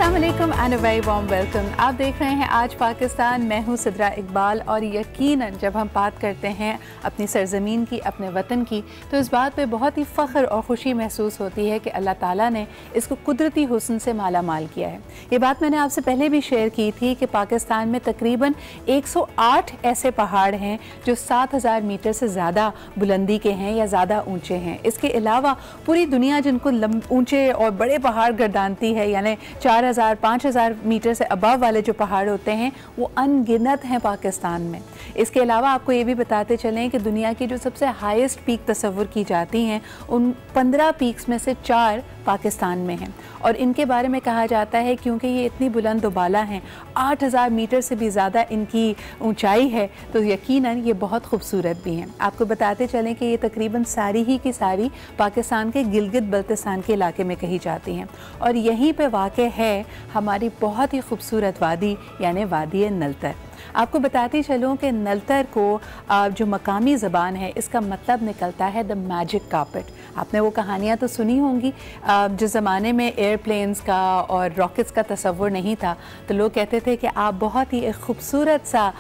अस्सलाम वालेकुम and a very warm welcome. आप देख रहे हैं आज पाकिस्तान। मैं हूं सिद्रा इकबाल और यकीनन जब हम बात करते हैं अपनी सरज़मीन की, अपने वतन की, तो इस बात पे बहुत ही फ़ख्र और ख़ुशी महसूस होती है कि अल्लाह ताला ने इसको कुदरती हुस्न से माला माल किया है। ये बात मैंने आपसे पहले भी शेयर की थी कि पाकिस्तान में तकरीबन 108 ऐसे पहाड़ हैं जो 7000 मीटर से ज़्यादा बुलंदी के हैं या ज़्यादा ऊँचे हैं। इसके अलावा पूरी दुनिया जिनको ऊँचे और बड़े पहाड़ गर्दानती है, यानी 4000-5000 मीटर से अबव वाले जो पहाड़ होते हैं वो अनगिनत हैं पाकिस्तान में। इसके अलावा आपको ये भी बताते चलें कि दुनिया की जो सबसे हाईएस्ट पीक तस्वुर की जाती हैं उन 15 पीक्स में से 4 पाकिस्तान में हैं और इनके बारे में कहा जाता है क्योंकि ये इतनी बुलंद उबाला हैं, 8000 मीटर से भी ज़्यादा इनकी ऊंचाई है, तो यकीनन ये बहुत खूबसूरत भी हैं। आपको बताते चलें कि ये तकरीबन सारी ही की सारी पाकिस्तान के गिलगित बल्तिस्तान के इलाके में कही जाती हैं और यहीं पे वाक़ है हमारी बहुत ही खूबसूरत वादी यानी वादी नलतर। आपको बताती चलूँ कि नलतर को जो मकामी ज़बान है इसका मतलब निकलता है द मैजिक कार्पेट। आपने वो कहानियाँ तो सुनी होंगी, जिस ज़माने में एयरप्लेन्स का और रॉकेट्स का तस्वुर नहीं था तो लोग कहते थे कि आप बहुत ही एक खूबसूरत सा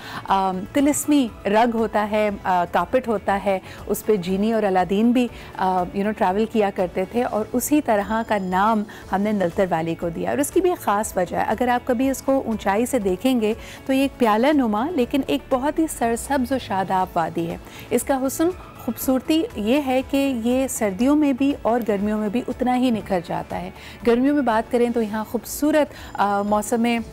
तिलिस्मी रग होता है, कार्पेट होता है, उस पर जीनी और अलादीन भी ट्रैवल किया करते थे और उसी तरह का नाम हमने नलतर वैली को दिया। और उसकी भी एक ख़ास वजह है, अगर आप कभी इसको ऊंचाई से देखेंगे तो ये एक प्याला नुमा लेकिन एक बहुत ही सरसब्ज़ और शादाब वादी है। इसका हुस्न खूबसूरती ये है कि ये सर्दियों में भी और गर्मियों में भी उतना ही निखर जाता है। गर्मियों में बात करें तो यहाँ खूबसूरत मौसम में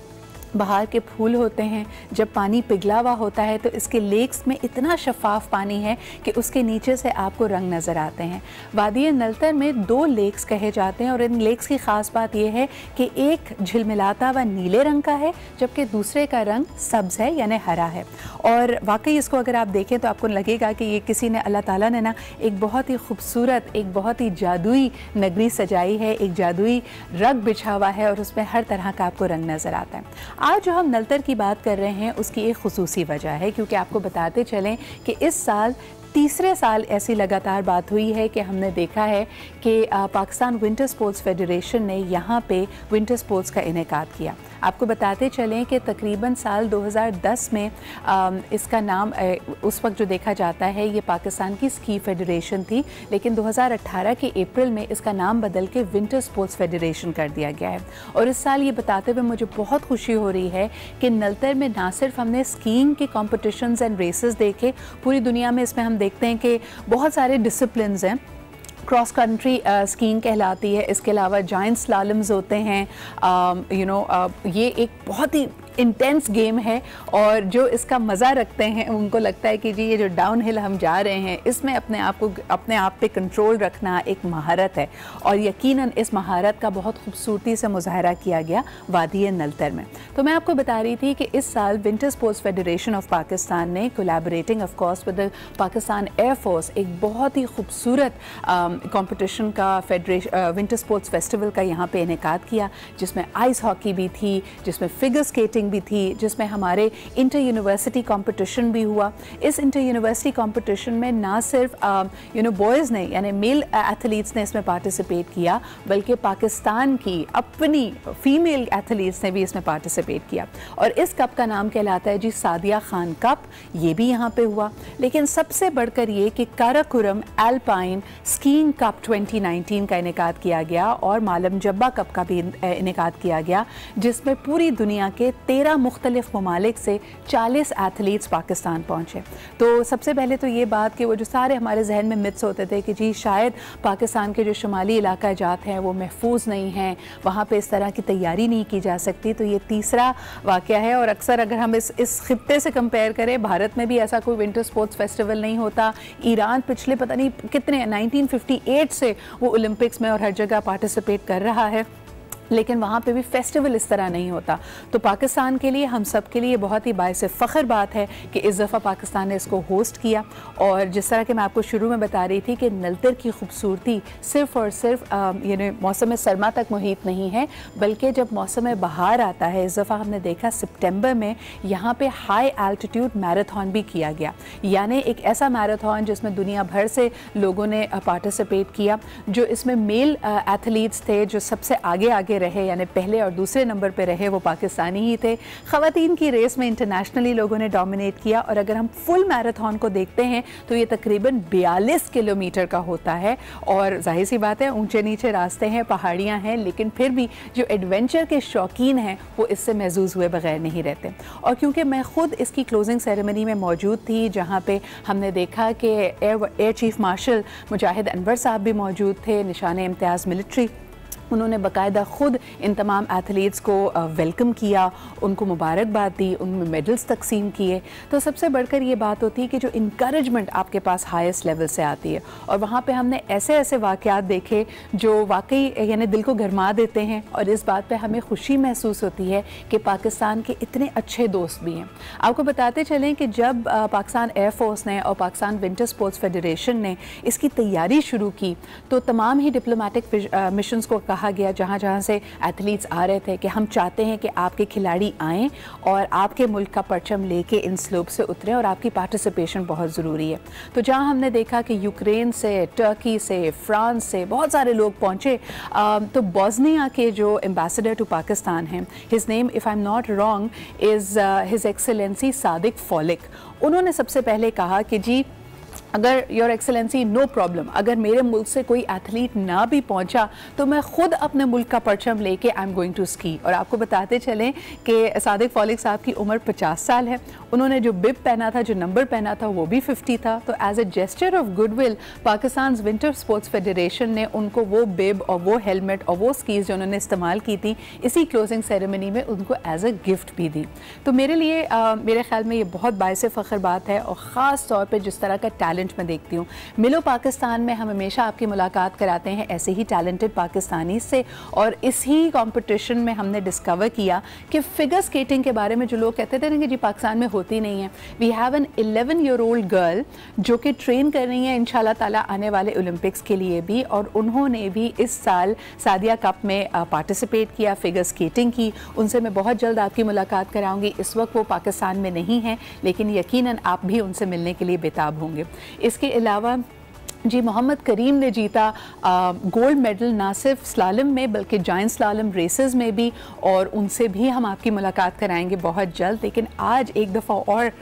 बहार के फूल होते हैं। जब पानी पिघला हुआ होता है तो इसके लेक्स में इतना शफाफ पानी है कि उसके नीचे से आपको रंग नज़र आते हैं। वादी नलतर में 2 लेक्स कहे जाते हैं और इन लेक्स की ख़ास बात यह है कि एक झिलमिलाता हुआ नीले रंग का है जबकि दूसरे का रंग सब्ज़ है यानी हरा है। और वाकई इसको अगर आप देखें तो आपको लगेगा कि ये किसी ने, अल्लाह ताला ने ना एक बहुत ही खूबसूरत, एक बहुत ही जादुई नगरी सजाई है, एक जादुई रग बिछा हुआ है और उसमें हर तरह का आपको रंग नज़र आता है। आज जो हम नलतर की बात कर रहे हैं उसकी एक खुसूसी वजह है क्योंकि आपको बताते चलें कि इस साल तीसरे साल ऐसी लगातार बात हुई है कि हमने देखा है कि पाकिस्तान विंटर स्पोर्ट्स फेडरेशन ने यहाँ पे विंटर स्पोर्ट्स का इनेकाद किया। आपको बताते चलें कि तकरीबन साल 2010 में इसका नाम उस वक्त जो देखा जाता है ये पाकिस्तान की स्की फेडरेशन थी, लेकिन 2018 के अप्रैल में इसका नाम बदल के विंटर स्पोर्ट्स फेडरेशन कर दिया गया है। और इस साल ये बताते हुए मुझे बहुत खुशी हो रही है कि नलतर में ना सिर्फ हमने स्कीइंग के कॉम्पिटिशन्स एंड रेसेस देखे, पूरी दुनिया में इसमें हम देखते हैं कि बहुत सारे डिसिप्लिन्स हैं। क्रॉस कंट्री स्कीइंग कहलाती है, इसके अलावा जायंट स्लालम्स होते हैं। ये एक बहुत ही इंटेंस गेम है और जो इसका मज़ा रखते हैं उनको लगता है कि जी ये जो डाउन हिल हम जा रहे हैं इसमें अपने आप पे कंट्रोल रखना एक महारत है और यकीनन इस महारत का बहुत खूबसूरती से मुजाहरा किया गया वादी नलतर में। तो मैं आपको बता रही थी कि इस साल winter sports federation of Pakistan ने collaborating of course with Pakistan air force एक बहुत ही खूबसूरत कंपटीशन का विंटर स्पोर्ट्स फेस्टिवल का यहाँ पे इनेकाद किया, जिसमें आइस हॉकी भी थी, जिसमें फिगर स्केटिंग भी थी, जिसमें हमारे इंटर यूनिवर्सिटी कंपटीशन भी हुआ। इस इंटर यूनिवर्सिटी कंपटीशन में ना सिर्फ बॉयज़ ने यानी मेल एथलीट्स ने इसमें पार्टिसिपेट किया बल्कि पाकिस्तान की अपनी फीमेल एथलीट्स ने भी इसमें पार्टिसिपेट किया और इस कप का नाम कहलाता है जी सादिया खान कप। ये भी यहाँ पे हुआ, लेकिन सबसे बढ़कर ये कि काराकोरम एल्पाइन स्कीइंग कप 2019 का इनेकाद किया गया और मालम जब्बा कप का भी इनेकाद किया गया, जिसमें पूरी दुनिया के 13 मुख्तलिफ ममालिक से 40 एथलीट्स पाकिस्तान पहुँचे। तो सबसे पहले तो ये बात कि वो जो सारे हमारे जहन में मिथ्स होते थे कि जी शायद पाकिस्तान के जो शुमाली इलाका जात हैं वो महफूज नहीं हैं, वहाँ पे इस तरह की तैयारी नहीं की जा सकती, तो ये तीसरा वाक़या है। और अक्सर अगर हम इस खित्ते से कंपेयर करें, भारत में भी ऐसा कोई विंटर स्पोर्ट्स फेस्टिवल नहीं होता। ईरान पिछले पता नहीं कितने 1958 से वो ओलंपिक्स में और हर जगह पार्टिसिपेट कर रहा है, लेकिन वहाँ पे भी फेस्टिवल इस तरह नहीं होता। तो पाकिस्तान के लिए, हम सब के लिए बहुत ही बाइस फ़ख्र बात है कि इस दफ़ा पाकिस्तान ने इसको होस्ट किया। और जिस तरह के मैं आपको शुरू में बता रही थी कि नलतर की खूबसूरती सिर्फ़ और सिर्फ मौसम सरमा तक मुहित नहीं है, बल्कि जब मौसम बहार आता है, इस दफ़ा हमने देखा सितंबर में यहाँ पे हाई एल्टीट्यूड मैराथन भी किया गया, यानी एक ऐसा मैराथन जिसमें दुनिया भर से लोगों ने पार्टिसिपेट किया। जो इसमें मेल एथलीट्स थे जो सबसे आगे आगे रहे, यानी पहले और दूसरे नंबर पे रहे वो पाकिस्तानी ही थे। ख़वातीन की रेस में इंटरनेशनली लोगों ने डोमिनेट किया, और अगर हम फुल मैराथन को देखते हैं तो ये तकरीबन 42 किलोमीटर का होता है। और जाहिर सी बात है, ऊंचे नीचे रास्ते हैं, पहाड़ियाँ हैं, लेकिन फिर भी जो एडवेंचर के शौकीन हैं वो इससे महजूज़ हुए बगैर नहीं रहते। और क्योंकि मैं ख़ुद इसकी क्लोजिंग सेरेमनी में मौजूद थी, जहाँ पे हमने देखा कि एयर चीफ मार्शल मुजाहिद अनवर साहब भी मौजूद थे, निशान इम्तियाज़ मिलिट्री, उन्होंने बाकायदा ख़ुद इन तमाम एथलीट्स को वेलकम किया, उनको मुबारकबाद दी, उनमें मेडल्स तकसीम किए। तो सबसे बढ़कर ये बात होती है कि जो इनकरेजमेंट आपके पास हाईएस्ट लेवल से आती है, और वहाँ पे हमने ऐसे ऐसे वाक़यात देखे जो वाकई यानी दिल को गरमा देते हैं, और इस बात पे हमें खुशी महसूस होती है कि पाकिस्तान के इतने अच्छे दोस्त भी हैं। आपको बताते चलें कि जब पाकिस्तान एयरफोर्स ने और पाकिस्तान विंटर स्पोर्ट्स फेडरेशन ने इसकी तैयारी शुरू की, तो तमाम ही डिप्लोमेटिक मिशंस को कहा गया जहाँ जहाँ से एथलीट्स आ रहे थे कि हम चाहते हैं कि आपके खिलाड़ी आएँ और आपके मुल्क का परचम लेके इन स्लोप से उतरें, और आपकी पार्टिसिपेशन बहुत ज़रूरी है। तो जहाँ हमने देखा कि यूक्रेन से, टर्की से, फ्रांस से बहुत सारे लोग पहुँचे, तो बॉस्निया के जो एम्बेसडर टू पाकिस्तान हैं, his name if I am not wrong is his excellency Sadiq folic, उन्होंने सबसे पहले कहा कि जी अगर योर एक्सेलेंसी नो प्रॉब्लम, अगर मेरे मुल्क से कोई एथलीट ना भी पहुंचा तो मैं खुद अपने मुल्क का परचम लेके I am going to ski. और आपको बताते चलें कि सादिक फॉलिक साहब की उम्र 50 साल है, उन्होंने जो बिब पहना था, जो नंबर पहना था, वो भी 50 था। तो as a gesture of goodwill Pakistan winter sports federation ने उनको वो बिब और वो हेलमेट और वो स्कीज़ जो उन्होंने इस्तेमाल की थी इसी क्लोजिंग सेरेमनी में उनको एज अ गिफ्ट भी दी। तो मेरे लिए मेरे ख्याल में ये बहुत बाइसे फ़ख्र बात है, और ख़ास तौर पर जिस तरह का टैलेंट मैं देखती हूँ। मिलो पाकिस्तान में हम हमेशा आपकी मुलाकात कराते हैं ऐसे ही टैलेंटेड पाकिस्तानी से, और इसी कंपटीशन में हमने डिस्कवर किया कि फिगर स्केटिंग के बारे में जो लोग कहते थे ना कि जी पाकिस्तान में होती नहीं है, we have an 11-year-old girl जो कि ट्रेन कर रही है इंशाल्लाह ताला आने वाले ओलंपिक्स के लिए भी, और उन्होंने भी इस साल सादिया कप में पार्टिसिपेट किया, फिगर स्केटिंग की। उनसे मैं बहुत जल्द आपकी मुलाकात कराऊंगी। इस वक्त वो पाकिस्तान में नहीं है, लेकिन यकीनन आप भी उनसे मिलने के लिए बेताब होंगे। इसके अलावा जी मोहम्मद करीम ने जीता गोल्ड मेडल ना सिर्फ स्लालम में बल्कि जायंट स्लालम रेसेस में भी, और उनसे भी हम आपकी मुलाकात कराएंगे बहुत जल्द। लेकिन आज एक दफ़ा और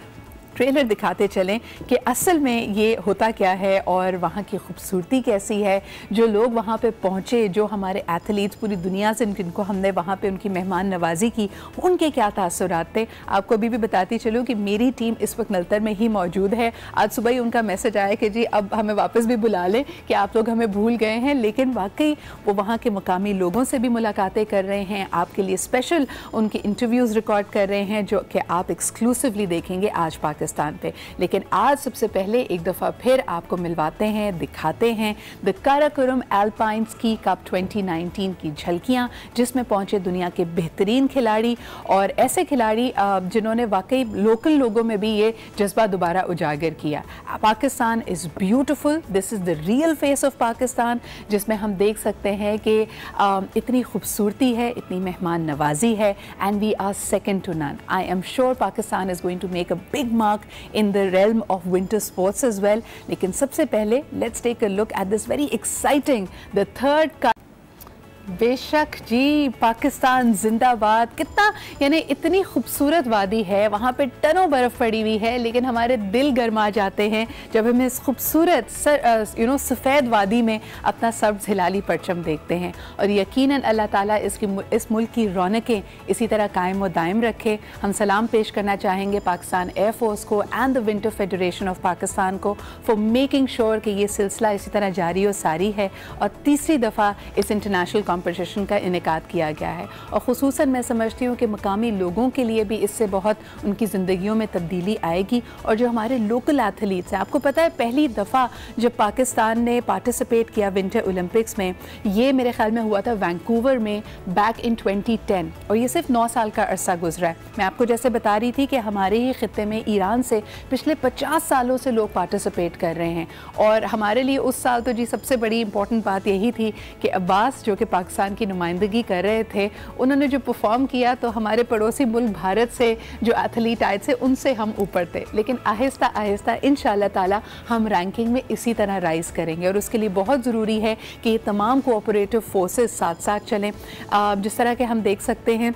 ट्रेलर दिखाते चलें कि असल में ये होता क्या है और वहाँ की खूबसूरती कैसी है। जो लोग वहाँ पे पहुँचे, जो हमारे एथलीट्स पूरी दुनिया से जिनको हमने वहाँ पे उनकी मेहमान नवाजी की, उनके क्या तासुरात थे। आपको अभी भी बताती चलूँ कि मेरी टीम इस वक्त नलतर में ही मौजूद है। आज सुबह ही उनका मैसेज आया कि जी अब हमें वापस भी बुला लें कि आप लोग हमें भूल गए हैं, लेकिन वाकई वो वहाँ के मकामी लोगों से भी मुलाकातें कर रहे हैं, आपके लिए स्पेशल उनके इंटरव्यूज़ रिकॉर्ड कर रहे हैं जो कि आप एक्सक्लूसिवली देखेंगे आज पाकिस्तान पे। लेकिन आज सबसे पहले एक दफ़ा फिर आपको मिलवाते हैं, दिखाते हैं the Karakoram alpine ski cup 2019 की झलकियाँ, जिसमें पहुँचे दुनिया के बेहतरीन खिलाड़ी और ऐसे खिलाड़ी जिन्होंने वाकई लोकल लोगों में भी ये जज्बा दोबारा उजागर किया। Pakistan is beautiful, this is the real face of Pakistan, जिसमें हम देख सकते हैं कि इतनी खूबसूरती है, इतनी मेहमान नवाजी है, and we are second to none. I am sure Pakistan is going to make a big mark in the realm of winter sports as well. लेकिन सबसे पहले let's take a look at this very exciting, the third बेशक जी, पाकिस्तान जिंदाबाद। कितना यानी इतनी खूबसूरत वादी है, वहाँ पे टनों बर्फ़ पड़ी हुई है, लेकिन हमारे दिल गरमा जाते हैं जब हम इस खूबसूरत सफ़ेद वादी में अपना सब्ज़ हिलाली परचम देखते हैं। और यकीनन अल्लाह ताला इस मुल्क की रौनकें इसी तरह कायम व दायम रखे। हम सलाम पेश करना चाहेंगे पाकिस्तान एयरफोर्स को and the winter federation of Pakistan को फॉर मेकिंग श्योर कि ये सिलसिला इसी तरह जारी और सारी है, और तीसरी दफ़ा इस इंटरनेशनल कॉम्पिटिशन का इनेकाद किया गया है। और ख़ुसूसन मैं समझती हूँ कि मकामी लोगों के लिए भी इससे बहुत उनकी ज़िंदगियों में तब्दीली आएगी। और जो हमारे लोकल एथलीट्स हैं, आपको पता है पहली दफ़ा जब पाकिस्तान ने पार्टिसिपेट किया विंटर ओलंपिक्स में, ये मेरे ख्याल में हुआ था वैंकूवर में बैक इन 2010, और ये सिर्फ 9 साल का अरसा गुजरा है। मैं आपको जैसे बता रही थी कि हमारे ही ख़ित्ते में ईरान से पिछले 50 सालों से लोग पार्टिसिपेट कर रहे हैं। और हमारे लिए उस साल तो जी सबसे बड़ी इंपॉर्टेंट बात यही थी कि अब्बास जो कि पाकिस्तान की नुमाइंदगी कर रहे थे, उन्होंने जो परफॉर्म किया तो हमारे पड़ोसी मुल्क भारत से जो एथलीट आए थे उनसे हम ऊपर थे, लेकिन आहिस्ता आहिस्ता इंशाअल्लाह ताला हम रैंकिंग में इसी तरह राइज़ करेंगे और उसके लिए बहुत ज़रूरी है कि ये तमाम कोऑपरेटिव फोर्सेस साथ साथ चलें। जिस तरह के हम देख सकते हैं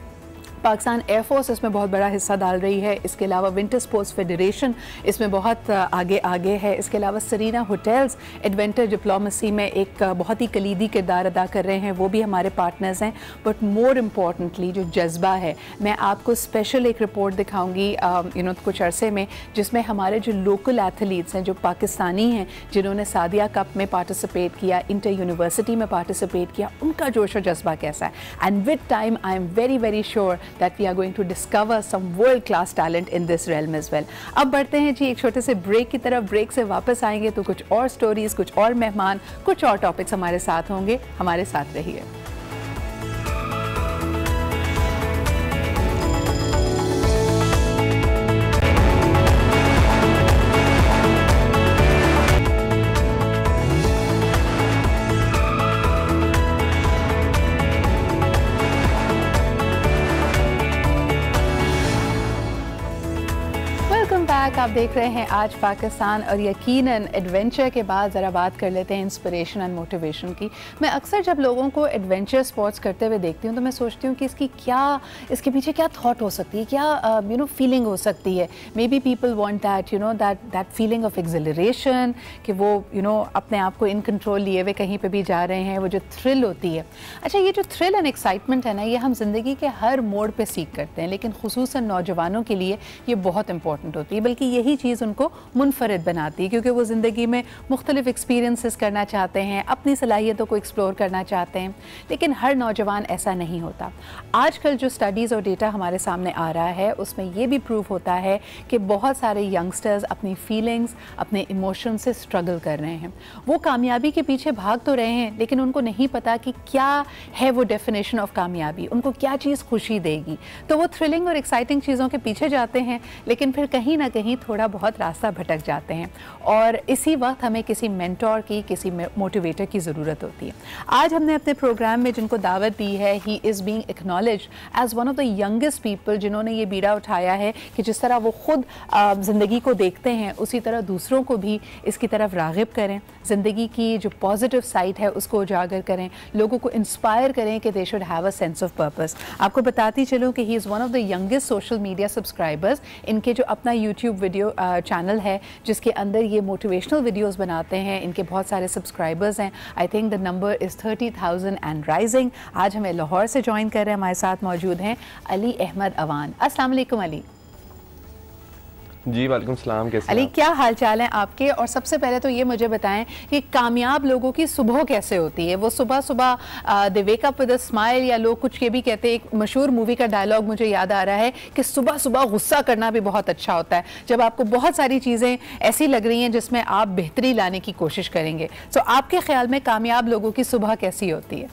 पाकिस्तान एयरफोर्स इसमें बहुत बड़ा हिस्सा डाल रही है, इसके अलावा विंटर स्पोर्ट्स फेडरेशन इसमें बहुत आगे है, इसके अलावा सरीना होटल्स एडवेंचर डिप्लोमेसी में एक बहुत ही कलीदी किरदार अदा कर रहे हैं, वो भी हमारे पार्टनर्स हैं। बट मोर इम्पॉर्टेंटली जो जज्बा है, मैं आपको स्पेशल एक रिपोर्ट दिखाऊंगी कुछ अरसे में, जिसमें हमारे जो लोकल एथलीट्स हैं जो पाकिस्तानी हैं जिन्होंने सादिया कप में पार्टिसिपेट किया, इंटर यूनिवर्सिटी में पार्टिसिपेट किया, उनका जोश और जज्बा कैसा है। And with time I am very sure that we are going to discover some world class talent in this realm as well। अब बढ़ते हैं जी एक छोटे से ब्रेक की तरफ। ब्रेक से वापस आएंगे तो कुछ और स्टोरीज, कुछ और मेहमान, कुछ और टॉपिक्स हमारे साथ होंगे। हमारे साथ रहिए। आप देख रहे हैं आज पाकिस्तान और यकीनन एडवेंचर के बाद ज़रा बात कर लेते हैं इंस्पिरेशन एंड मोटिवेशन की। मैं अक्सर जब लोगों को एडवेंचर स्पोर्ट्स करते हुए देखती हूँ तो मैं सोचती हूँ कि इसके पीछे क्या थॉट हो सकती है, क्या फीलिंग हो सकती है। May be people want that feeling of acceleration कि वो अपने आप को इन कंट्रोल लिए हुए कहीं पे भी जा रहे हैं, वो जो थ्रिल होती है। अच्छा, ये जो थ्रिल एंड एक्साइटमेंट है ना, ये हम ज़िंदगी के हर मोड़ पर सीख करते हैं, लेकिन खुसूसन नौजवानों के लिए ये बहुत इंपॉर्टेंट होती है, बल्कि यही चीज़ उनको मुनफरिद बनाती है, क्योंकि वो ज़िंदगी में मुख्तलिफ एक्सपीरियंसेस करना चाहते हैं, अपनी सलाहियतों को एक्सप्लोर करना चाहते हैं, लेकिन हर नौजवान ऐसा नहीं होता। आजकल जो स्टडीज़ और डेटा हमारे सामने आ रहा है उसमें ये भी प्रूव होता है कि बहुत सारे यंगस्टर्स अपनी फीलिंग्स, अपने इमोशन से स्ट्रगल कर रहे हैं। वो कामयाबी के पीछे भाग तो रहे हैं, लेकिन उनको नहीं पता कि क्या है वो डेफिनेशन ऑफ कामयाबी, उनको क्या चीज़ खुशी देगी। तो वो थ्रिलिंग और एक्साइटिंग चीज़ों के पीछे जाते हैं, लेकिन फिर कहीं ना कहीं थोड़ा बहुत रास्ता भटक जाते हैं और इसी वक्त हमें किसी मेंटोर की, किसी मोटिवेटर की ज़रूरत होती है। आज हमने अपने प्रोग्राम में जिनको दावत दी है, he is being acknowledged as one of the youngest people जिन्होंने ये बीड़ा उठाया है कि जिस तरह वो खुद ज़िंदगी को देखते हैं उसी तरह दूसरों को भी इसकी तरफ राग़िब करें, ज़िंदगी की जो पॉजिटिव साइड है उसको उजागर करें, लोगों को इंस्पायर करें कि they should have a sense of purpose. आपको बताती चलूँ कि he is one of the youngest social media subscribers. इनके जो अपना यूट्यूब वीडियो चैनल है जिसके अंदर ये मोटिवेशनल वीडियोस बनाते हैं, इनके बहुत सारे सब्सक्राइबर्स हैं। I think the number is 30,000 and rising. आज हमें लाहौर से ज्वाइन कर रहे हैं, हमारे साथ मौजूद हैं अली अहमद अवान। अस्सलाम वालेकुम अली। जी वालेकुम सलाम, कैसे अली, क्या हाल चाल है आपके? और सबसे पहले तो ये मुझे बताएं कि कामयाब लोगों की सुबह कैसे होती है? वो सुबह सुबह they wake up with a smile, या लोग कुछ के भी कहते हैं, एक मशहूर मूवी का डायलॉग मुझे याद आ रहा है कि सुबह सुबह गुस्सा करना भी बहुत अच्छा होता है, जब आपको बहुत सारी चीज़ें ऐसी लग रही हैं जिसमें आप बेहतरी लाने की कोशिश करेंगे। तो आपके ख्याल में कामयाब लोगों की सुबह कैसी होती है?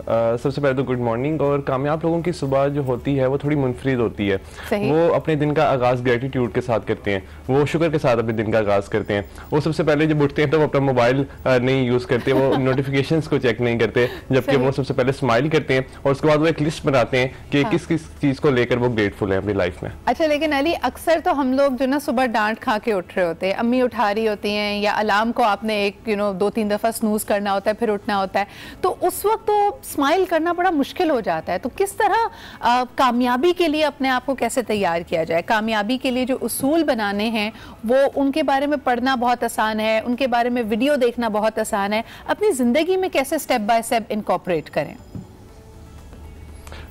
सबसे पहले तो गुड मॉर्निंग। और कामयाब लोगों की सुबह जो होती है वो थोड़ी मुनफरिद होती है। वो अपने दिन का आगाज़ ग्रेटिट्यूड के साथ करते हैं, वो शुक्र के साथ अपने दिन का आगाज़ करते हैं। वो सबसे पहले जब उठते हैं तो वो अपना मोबाइल नहीं यूज़ करते, वो नोटिफिकेशंस को चेक नहीं करते, जबकि वो सबसे पहले स्माइल करते हैं और उसके बाद वो एक लिस्ट बनाते हैं कि किस किस चीज़ को लेकर वो ग्रेटफुल है अपनी लाइफ में। अच्छा, लेकिन अली अक्सर तो हम लोग जो ना सुबह डांट खा के उठ रहे होते हैं, अम्मी उठा रही होती हैं या अलार्म को आपने एक 2-3 दफ़ा स्नूज करना होता है, फिर उठना होता है, तो उस वक्त तो स्माइल करना बड़ा मुश्किल हो जाता है। तो किस तरह कामयाबी के लिए अपने आप को कैसे तैयार किया जाए? कामयाबी के लिए जो उसूल बनाने हैं वो उनके बारे में पढ़ना बहुत आसान है, उनके बारे में वीडियो देखना बहुत आसान है, अपनी ज़िंदगी में कैसे स्टेप बाय स्टेप इनकॉर्पोरेट करें?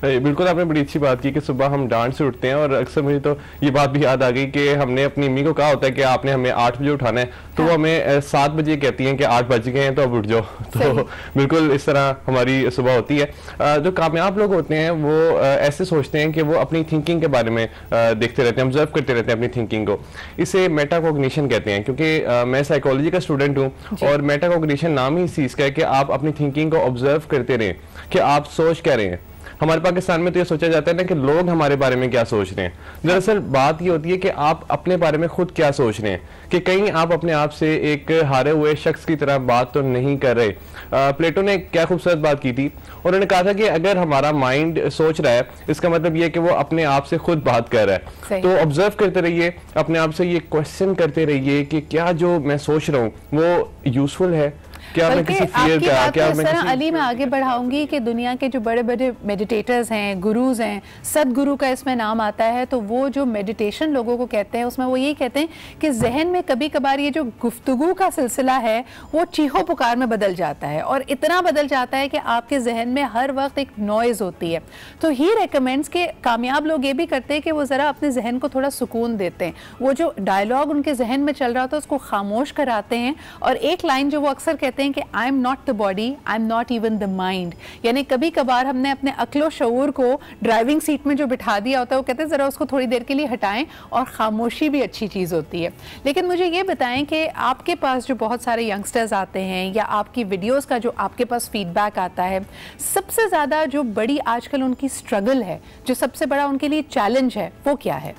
बिल्कुल, आपने बड़ी अच्छी बात की कि सुबह हम डांट से उठते हैं, और अक्सर मुझे तो ये बात भी याद आ गई कि हमने अपनी अम्मी को कहा होता है कि आपने हमें 8 बजे उठाना है, तो वो हमें 7 बजे कहती हैं कि 8 बज गए हैं तो अब उठ जाओ। तो बिल्कुल इस तरह हमारी सुबह होती है। जो कामयाब लोग होते हैं वो ऐसे सोचते हैं कि वो अपनी थिंकिंग के बारे में देखते रहते हैं, ऑब्जर्व करते रहते हैं अपनी थिंकिंग को। इसे मेटाकॉग्निशन कहते हैं, क्योंकि मैं साइकोलॉजी का स्टूडेंट हूँ और मेटाकॉग्निशन नाम ही इस चीज़ का है कि आप अपनी थिंकिंग को ऑब्जर्व करते रहें कि आप सोच क्या रहे हैं। हमारे पाकिस्तान में तो ये सोचा जाता है ना कि लोग हमारे बारे में क्या सोच रहे हैं। दरअसल बात ये होती है कि आप अपने बारे में खुद क्या सोच रहे हैं, कि कहीं आप अपने आप से एक हारे हुए शख्स की तरह बात तो नहीं कर रहे। प्लेटो ने क्या खूबसूरत बात की थी, उन्होंने कहा था कि अगर हमारा माइंड सोच रहा है, इसका मतलब ये है कि वो अपने आप से खुद बात कर रहा है। तो ऑब्जर्व करते रहिए, अपने आप से ये क्वेश्चन करते रहिए कि क्या जो मैं सोच रहा हूँ वो यूजफुल है, क्या मैं किसी फियर का, क्या मैं किसी अली मैं आगे बढ़ाऊंगी कि दुनिया के जो बड़े बड़े मेडिटेटर्स हैं, गुरुज हैं, सदगुरु का इसमें नाम आता है, तो वो जो मेडिटेशन लोगों को कहते हैं उसमें वो यही कहते हैं कि जहन में कभी कभार ये जो गुफ्तगू का सिलसिला है वो चीखों पुकार में बदल जाता है, और इतना बदल जाता है कि आपके जहन में हर वक्त एक नॉइज होती है। तो ही रेकमेंड्स के कामयाब लोग ये भी करते हैं कि वो ज़रा अपने जहन को थोड़ा सुकून देते हैं, वो जो डायलॉग उनके जहन में चल रहा होता है उसको खामोश कराते हैं। और एक लाइन जो वो अक्सर कहते हैं कि I am not the body, I am not even the mind, यानी कभी कभार हमने अपने अक्लो शऊर को ड्राइविंग सीट में जो बिठा दिया होता है, वो कहते हैं ज़रा उसको थोड़ी देर के लिए हटाएं, और खामोशी भी अच्छी चीज़ होती है। लेकिन मुझे ये बताएं कि आपके पास जो बहुत सारे यंगस्टर्स आते हैं या आपकी वीडियोस का जो आपके पास फीडबैक आता है, सबसे ज़्यादा जो बड़ी आजकल उनकी स्ट्रगल है, जो सबसे बड़ा उनके लिए चैलेंज है, वो क्या है?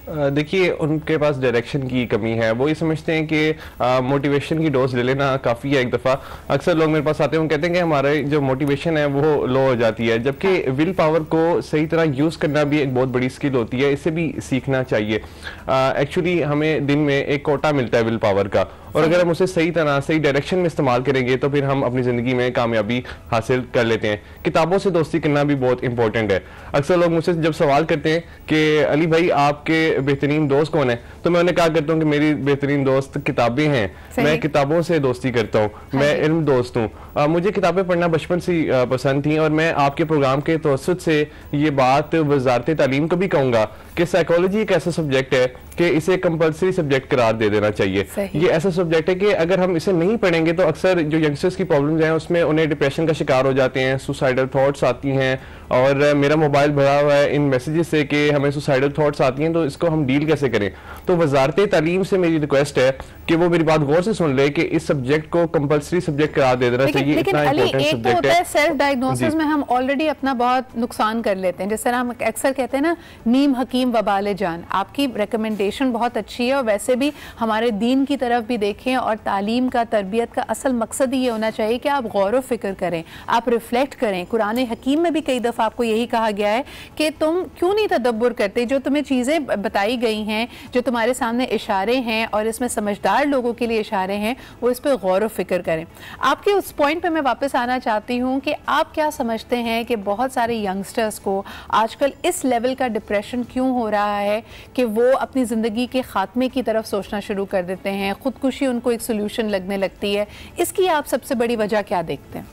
देखिए, उनके पास डायरेक्शन की कमी है। वो ये समझते हैं कि मोटिवेशन की डोज ले लेना काफ़ी है। एक दफ़ा अक्सर लोग मेरे पास आते हैं, वो कहते हैं कि हमारे जो मोटिवेशन है वो लो हो जाती है, जबकि विल पावर को सही तरह यूज़ करना भी एक बहुत बड़ी स्किल होती है, इसे भी सीखना चाहिए। एक्चुअली हमें दिन में एक कोटा मिलता है विल पावर का, और अगर हम उसे सही तरह सही डायरेक्शन में इस्तेमाल करेंगे तो फिर हम अपनी ज़िंदगी में कामयाबी हासिल कर लेते हैं। किताबों से दोस्ती करना भी बहुत इंपॉर्टेंट है। अक्सर लोग मुझसे जब सवाल करते हैं कि अली भाई आपके बेहतरीन दोस्त कौन है, तो मैं उन्हें कहा करता हूँ कि मेरी बेहतरीन दोस्त किताबें हैं, मैं किताबों से दोस्ती करता हूँ, मैं इल्म दोस्त हूँ। मुझे किताबें पढ़ना बचपन से पसंद थी, और मैं आपके प्रोग्राम के तवस्सुत से ये बात वज़ारत तालीम को भी कहूँगा कि साइकोलॉजी एक ऐसा सब्जेक्ट है कि इसे कंपलसरी सब्जेक्ट करार दे देना चाहिए। ये ऐसा सब्जेक्ट है कि अगर हम इसे नहीं पढ़ेंगे तो अक्सर जो यंगस्टर्स की प्रॉब्लम्स हैं उसमें उन्हें डिप्रेशन का शिकार हो जाते हैं, सुसाइडल थॉट्स आती हैं, और मेरा मोबाइल भरा हुआ है इन मैसेजेस से कि हमें सुसाइडल थॉट्स आती हैं, तो इसको हम डील कैसे करें। तो वज़ारत तालीम से मेरी रिक्वेस्ट है कि वो मेरी बात गौर से सुन ले कि इस सब्जेक्ट को कंपलसरी सब्जेक्ट करार दे देना चाहिए। इतना इंपॉर्टेंट सब्जेक्ट है। सेल्फ डायग्नोसिस में हम ऑलरेडी अपना बहुत नुकसान कर लेते हैं, जिस तरह हम अक्सर कहते हैं ना, नीम हकीम वबाल जान। आपकी रिकमेंडेशन बहुत अच्छी है, और वैसे भी हमारे दीन की तरफ भी देखें, और तालीम का, तरबियत का असल मकसद ही ये होना चाहिए कि आप गौर व फिक्र करें, आप रिफ्लेक्ट करें। कुरान हकीम में भी कई दफ़ा आपको यही कहा गया है कि तुम क्यों नहीं तदब्बुर करते, जो तुम्हें चीज़ें बताई गई हैं, जो तुम्हारे सामने इशारे हैं और इसमें समझदार लोगों के लिए इशारे हैं, वो इस पर गौर व फिक्र करें। आपके उस पॉइंट पे मैं वापस आना चाहती हूँ कि आप क्या समझते हैं कि बहुत सारे यंगस्टर्स को आजकल इस लेवल का डिप्रेशन क्यों हो रहा है कि वो अपनी ज़िंदगी के ख़ात्मे की तरफ सोचना शुरू कर देते हैं, ख़ुदकुशी उनको एक सोल्यूशन लगने लगती है? इसकी आप सबसे बड़ी वजह क्या देखते हैं?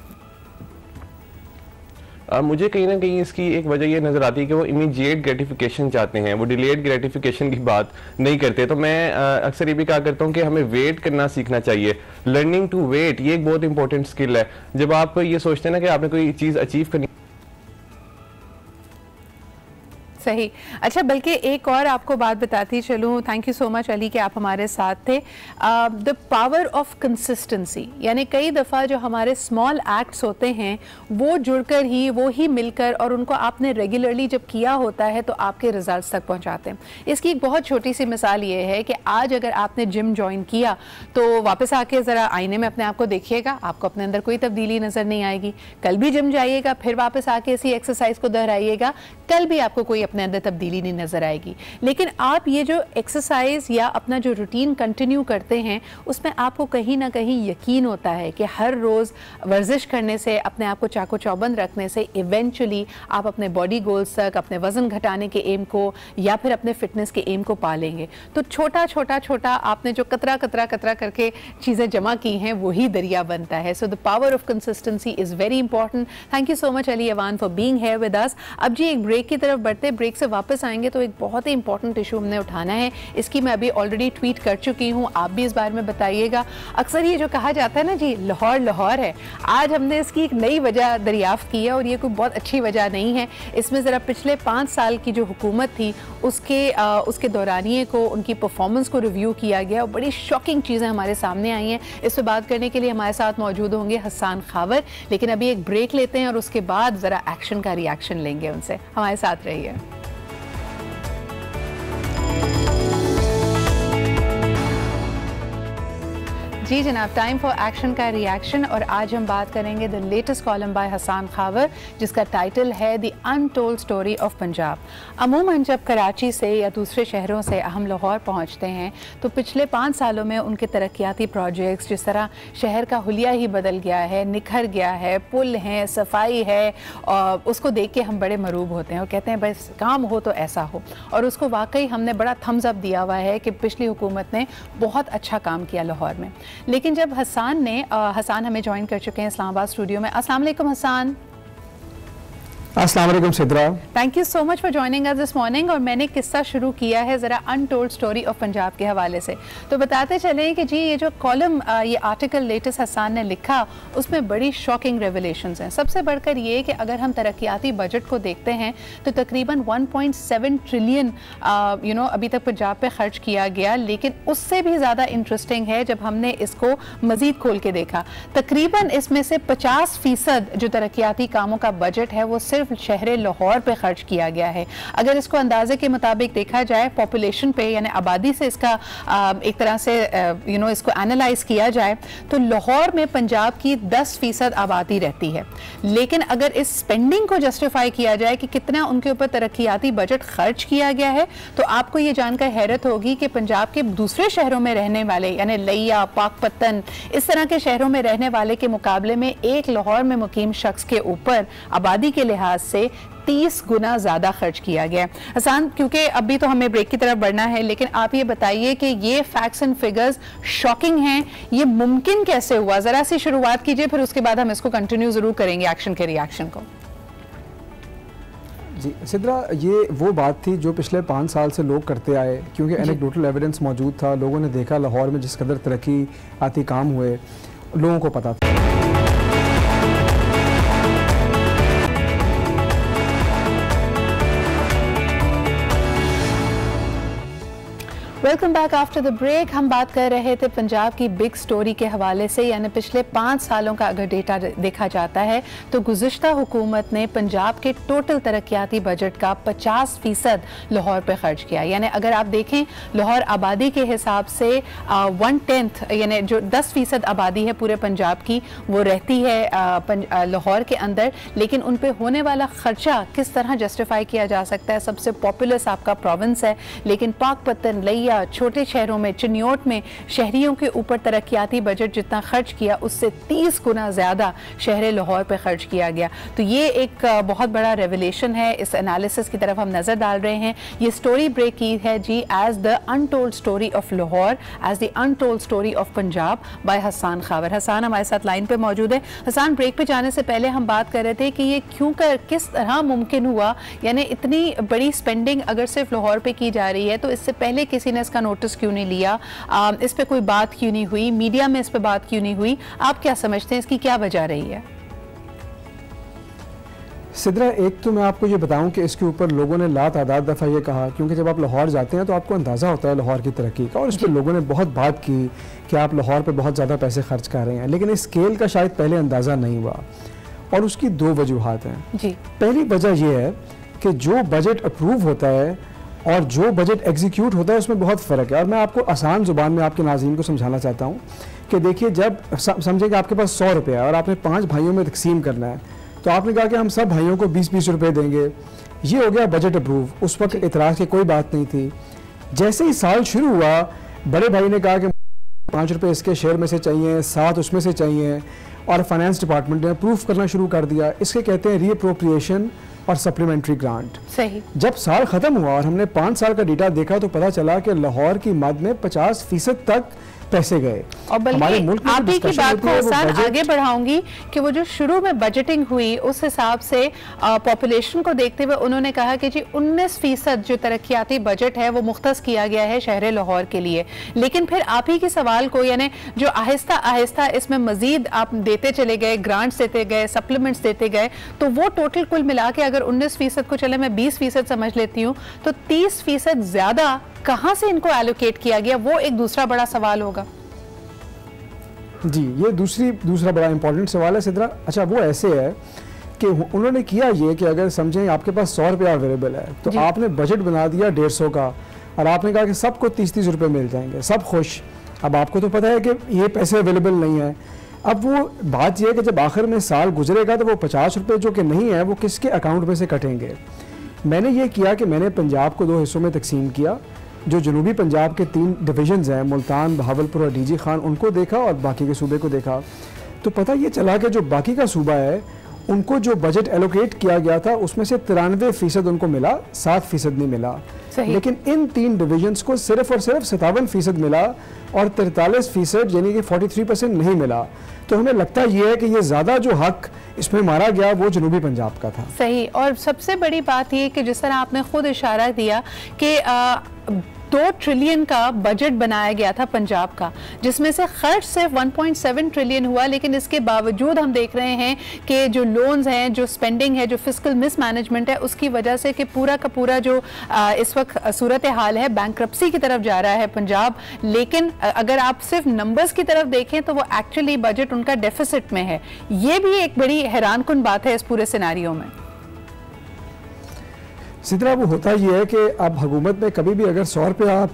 मुझे कहीं ना कहीं इसकी एक वजह ये नज़र आती है कि वो इमीडिएट ग्रेटिफिकेशन चाहते हैं, वो डिलेड ग्रेटिफिकेशन की बात नहीं करते। तो मैं अक्सर ये भी कहा करता हूँ कि हमें वेट करना सीखना चाहिए। लर्निंग टू वेट, ये एक बहुत इंपॉर्टेंट स्किल है। जब आप ये सोचते हैं ना कि आपने कोई चीज़ अचीव करनी, सही। अच्छा, बल्कि एक और आपको बात बताती चलूँ। Thank you so much Ali कि आप हमारे साथ थे। द पावर ऑफ कंसिस्टेंसी, यानी कई दफ़ा जो हमारे स्मॉल एक्ट्स होते हैं वो जुड़कर ही, वो ही मिलकर, और उनको आपने रेगुलरली जब किया होता है तो आपके रिजल्ट्स तक पहुंचाते हैं। इसकी एक बहुत छोटी सी मिसाल ये है कि आज अगर आपने जिम ज्वाइन किया तो वापस आके ज़रा आईने में अपने आप को देखिएगा, आपको अपने अंदर कोई तब्दीली नज़र नहीं आएगी। कल भी जिम जाइएगा, फिर वापस आके इसी एक्सरसाइज को दोहराइएगा, कल भी आपको कोई अपने अंदर तब्दीली नहीं नजर आएगी। लेकिन आप ये जो एक्सरसाइज या अपना जो रूटीन कंटिन्यू करते हैं, उसमें आपको कहीं ना कहीं यकीन होता है कि हर रोज़ वर्जिश करने से, अपने आप को चाको चौबंद रखने से इवेंचुअली आप अपने बॉडी गोल्स तक, अपने वजन घटाने के एम को या फिर अपने फिटनेस के एम को पा लेंगे। तो छोटा छोटा छोटा आपने जो कतरा कतरा कतरा करके चीज़ें जमा की हैं, वही दरिया बनता है। So the power of consistency is very important. Thank you so much Ali Awan for being here with us. अब जी एक ब्रेक की तरफ बढ़ते। ब्रेक से वापस आएंगे तो एक बहुत ही इंपॉर्टेंट इशू हमने उठाना है। इसकी मैं अभी ऑलरेडी ट्वीट कर चुकी हूँ, आप भी इस बारे में बताइएगा। अक्सर ये जो कहा जाता है ना जी, लाहौर लाहौर है, आज हमने इसकी एक नई वजह दरियाफ्त की है और ये कोई बहुत अच्छी वजह नहीं है। इसमें ज़रा पिछले 5 साल की जो हुकूमत थी उसके दौरानिए को, उनकी परफॉर्मेंस को रिव्यू किया गया और बड़ी शॉकिंग चीज़ें हमारे सामने आई हैं। इस पर बात करने के लिए हमारे साथ मौजूद होंगे हसन खावर, लेकिन अभी एक ब्रेक लेते हैं और उसके बाद ज़रा एक्शन का रिएक्शन लेंगे उनसे। हमारे साथ रहिए। जी जनाब, टाइम फॉर एक्शन का रिएक्शन, और आज हम बात करेंगे the latest column by Hasan Khawar जिसका टाइटल है the untold story of Punjab. अमूमन जब कराची से या दूसरे शहरों से हम लाहौर पहुंचते हैं तो पिछले 5 सालों में उनके तरक्याती प्रोजेक्ट्स, जिस तरह शहर का हुलिया ही बदल गया है, निखर गया है, पुल हैं, सफाई है, और उसको देख के हम बड़े मरूब होते हैं और कहते हैं बस काम हो तो ऐसा हो। और उसको वाकई हमने बड़ा थम्स अप दिया हुआ है कि पिछली हुकूमत ने बहुत अच्छा काम किया लाहौर में। लेकिन जब हसन हमें ज्वाइन कर चुके हैं इस्लामाबाद स्टूडियो में। अस्सलाम वालेकुम हसन। अस्सलाम वालेकुम Sidra, thank you so much for joining us this morning. और मैंने किस्सा शुरू किया है ज़रा अनटोल्ड स्टोरी ऑफ पंजाब के हवाले से, तो बताते चलें कि जी ये जो कॉलम, ये आर्टिकल लेटेस्ट हसन ने लिखा, उसमें बड़ी शॉकिंग रेवलेशंस हैं। सबसे बढ़कर ये कि अगर हम तरक्याती बजट को देखते हैं तो तकरीबन 1.7 ट्रिलियन अभी तक पंजाब पे खर्च किया गया। लेकिन उससे भी ज़्यादा इंटरेस्टिंग है जब हमने इसको मज़ीद खोल के देखा, तकरीबन इसमें से 50% जो तरक्याती कामों का बजट है वो सिर्फ शहर लाहौर पे खर्च किया गया है। अगर इसको अंदाजे के मुताबिक देखा जाए, पॉपुलेशन पे यानी आबादी से इसका एक तरह से इसको एनालाइज किया जाए तो लाहौर में पंजाब की 10% आबादी रहती है। लेकिन अगर इस स्पेंडिंग को जस्टिफाई किया जाए कि कितना उनके ऊपर तरक्याती बजट खर्च किया गया है, तो आपको ये जानकर हैरत होगी कि पंजाब के दूसरे शहरों में रहने वाले यानी लिया, पाकपतन, इस तरह के शहरों में रहने वाले के मुकाबले में एक लाहौर में मुकीम शख्स के ऊपर आबादी के लिहाज से 30 गुना ज़्यादा खर्च किया गया। हसन, क्योंकि अभी तो हमें ब्रेक की तरफ बढ़ना है, लेकिन आप ये बताइए कि ये फैक्ट्स एंड फिगर्स शॉकिंग हैं, ये मुमकिन कैसे हुआ? ज़रा सी शुरुआत कीजिए, फिर उसके बाद हम इसको कंटिन्यू ज़रूर करेंगे एक्शन के रिएक्शन को। जी सिद्रा, ये वो बात थी जो पिछले 5 साल से लोग करते आए, क्योंकि एनेक्डोटल एविडेंस मौजूद था। लोगों ने देखा लाहौर में जिस कदर तरक्की आती काम हुए, लोगों को पता था। Welcome back after the break. हम बात कर रहे थे पंजाब की बिग स्टोरी के हवाले से, यानी पिछले 5 सालों का अगर डेटा देखा जाता है तो गुज़िश्ता हुकूमत ने पंजाब के टोटल तरक्याती बजट का 50% लाहौर पे खर्च किया। यानी अगर आप देखें, लाहौर आबादी के हिसाब से 1/10 यानी जो 10% आबादी है पूरे पंजाब की वो रहती है लाहौर के अंदर। लेकिन उन पर होने वाला खर्चा किस तरह जस्टिफाई किया जा सकता है? सबसे पॉपुलस आपका प्रोविंस है, लेकिन पाकपतन, लिया, छोटे शहरों में, चिन्योट में शहरियों के ऊपर तरक्याती बजट जितना खर्च किया उससे 30 गुना ज़्यादा शहर लाहौर पे खर्च किया गया। तो ये एक बहुत बड़ा रेवलेशन है। इस एनालिसिस की तरफ हम नज़र डाल रहे हैं। ये स्टोरी ब्रेक की है जी as the untold story of Lahore, as the untold story of Punjab by Hasan Khawar. Hasan हमारे साथ लाइन पे मौजूद है। हसन, ब्रेक पे जाने से पहले हम बात कर रहे थे कि ये किस तरह मुमकिन हुआ, यानी इतनी बड़ी स्पेंडिंग अगर सिर्फ लाहौर पे की जा रही है तो इससे पहले किसी ने इसका नोटिस क्यों नहीं लिया? इस पे कोई बात क्यों नहीं हुई? मीडिया में इस पे बात क्यों नहीं हुई? आप क्या समझते हैं, इसकी क्या वजह रही है? सिद्रा, एक तो मैं आपको ये बताऊं कि इसके ऊपर लोगों ने लातादाद दफ़ा ये कहा, क्योंकि जब आप लाहौर जाते हैं तो आपको अंदाज़ा होता है लाहौर की तरक्की का, और इस पर लोगों ने बहुत बात की कि आप लाहौर पे बहुत ज़्यादा पैसे खर्च कर रहे हैं। लेकिन इस स्केल का शायद पहले अंदाज़ा नहीं हुआ, और उसकी 2 वजूहात हैं जी। पहली वजह यह है कि जो बजट अप्रूव होता है और जो बजट एग्जीक्यूट होता है उसमें बहुत फ़र्क है। और मैं आपको आसान ज़ुबान में आपके नाज़रीन को समझाना चाहता हूँ कि देखिए, जब समझे कि आपके पास 100 रुपये है और आपने 5 भाइयों में तकसीम करना है, तो आपने कहा कि हम सब भाइयों को 20-20 रुपये देंगे, ये हो गया बजट अप्रूव। उस वक्त इतराज़ की कोई बात नहीं थी। जैसे ही साल शुरू हुआ, बड़े भाई ने कहा कि 5 रुपये इसके शेयर में से चाहिए, 7 उसमें से चाहिए, और फाइनेंस डिपार्टमेंट ने अप्रूव करना शुरू कर दिया। इसके कहते हैं रीअप्रोप्रिएशन और सप्लीमेंट्री ग्रांट। सही। जब साल खत्म हुआ और हमने 5 साल का डेटा देखा तो पता चला कि लाहौर की मद में 50% तक पैसे गए। और बल्कि आप ही की बात को हसन आगे बढ़ाऊंगी कि वो जो शुरू में बजटिंग हुई उस हिसाब से पॉपुलेशन को देखते हुए उन्होंने कहा कि जी 19% जो तरक्याती बजट है वो मुख्तस किया गया है शहर लाहौर के लिए। लेकिन फिर आप ही के सवाल को यानी जो आहिस्ता आहिस्ता इसमें मजीद आप देते चले गए, ग्रांट्स देते गए, सप्लीमेंट्स देते गए, तो वो टोटल कुल मिला के अगर 19% को चले मैं 20% समझ लेती हूँ तो 30% ज्यादा कहां से इनको एलोकेट किया गया, वो एक दूसरा बड़ा सवाल होगा। जी, ये दूसरा बड़ा इंपॉर्टेंट सवाल है सिद्रा। अच्छा, वो ऐसे है कि उन्होंने किया ये कि अगर समझें आपके पास 100 रुपया अवेलेबल है तो आपने बजट बना दिया 150 का और आपने कहा कि सबको 30-30 रुपये मिल जाएंगे, सब खुश। अब आपको तो पता है कि ये पैसे अवेलेबल नहीं है। अब वो बात यह है कि जब आखिर में साल गुजरेगा तो वो 50 रुपये जो कि नहीं है वो किसके अकाउंट में से कटेंगे। मैंने ये किया कि मैंने पंजाब को 2 हिस्सों में तकसीम किया। जो जनूबी पंजाब के 3 डिवीजन्स हैं, मुल्तान, बहावलपुर और डीजी खान, उनको देखा और बाकी के सूबे को देखा तो पता ये चला कि जो बाकी का सूबा है उनको जो बजट एलोकेट किया गया था उसमें से 93% उनको मिला, 7% नहीं मिला। लेकिन इन 3 डिवीजन्स को सिर्फ और सिर्फ 57% मिला और 43% यानी कि 43% नहीं मिला। तो हमें लगता ये है कि ये ज़्यादा जो हक इसमें मारा गया वो जनूबी पंजाब का था। सही। और सबसे बड़ी बात ये कि जिस तरह आपने खुद इशारा दिया कि 2 ट्रिलियन का बजट बनाया गया था पंजाब का, जिसमें से खर्च सिर्फ 1.7 ट्रिलियन हुआ, लेकिन इसके बावजूद हम देख रहे हैं कि जो लोन्स हैं, जो स्पेंडिंग है, जो फिस्कल मिसमैनेजमेंट है, उसकी वजह से कि पूरा का पूरा जो इस वक्त सूरत हाल है बैंक्रप्सी की तरफ जा रहा है पंजाब। लेकिन अगर आप सिर्फ नंबर्स की तरफ देखें तो वो एक्चुअली बजट उनका डेफिसिट में है। ये भी एक बड़ी हैरानकुन बात है इस पूरे सिनारियो में। सिद्रा, वो होता ये है कि आप हुकूमत में कभी भी अगर 100 रुपये आप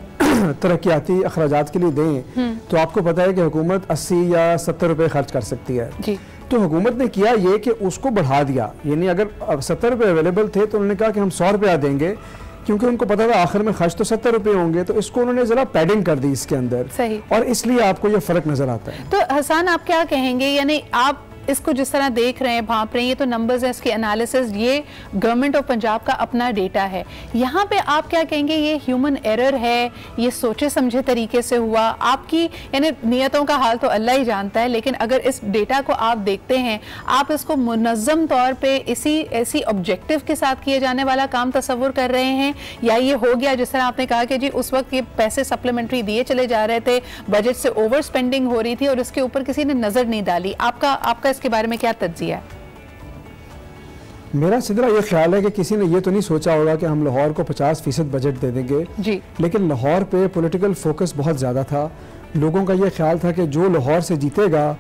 तरक्याती अखराजात के लिए दें तो आपको पता है कि हुकूमत 80 या 70 रुपये खर्च कर सकती है जी। तो हुकूमत ने किया ये कि उसको बढ़ा दिया, यानी अगर 70 रुपये अवेलेबल थे तो उन्होंने कहा कि हम 100 रुपया देंगे, क्योंकि उनको पता था आखिर में खर्च तो 70 रुपये होंगे, तो इसको उन्होंने जरा पैडिंग कर दी इसके अंदर। सही। और इसलिए आपको ये फर्क नजर आता है। तो हसन, आप क्या कहेंगे, यानी आप इसको जिस तरह देख रहे हैं, भांप रहे हैं, ये तो नंबर्स है, इसके एनालिसिस, ये गवर्नमेंट ऑफ पंजाब का अपना डेटा है। यहाँ पे आप क्या कहेंगे, ये ह्यूमन एरर है, ये सोचे समझे तरीके से हुआ? आपकी यानी नियतों का हाल तो अल्लाह ही जानता है, लेकिन अगर इस डेटा को आप देखते हैं, आप इसको मुनज़्ज़म तौर पे ऐसी ऑब्जेक्टिव के साथ किए जाने वाला काम तस्वुर कर रहे हैं, या ये हो गया जिस तरह आपने कहा कि जी उस वक्त ये पैसे सप्लीमेंट्री दिए चले जा रहे थे, बजट से ओवर स्पेंडिंग हो रही थी और इसके ऊपर किसी ने नजर नहीं डाली? आपका इसके बारे में क्या तज्जिया है? मेरा सिद्रा ये ख्याल है कि किसी ने ये तो नहीं सोचा होगा कि हम लाहौर को 50% बजट दे देंगे जी। लेकिन लाहौर पे पॉलिटिकल फोकस बहुत ज़्यादा था। लोगों का ये ख्याल था कि जो लाहौर से जीतेगा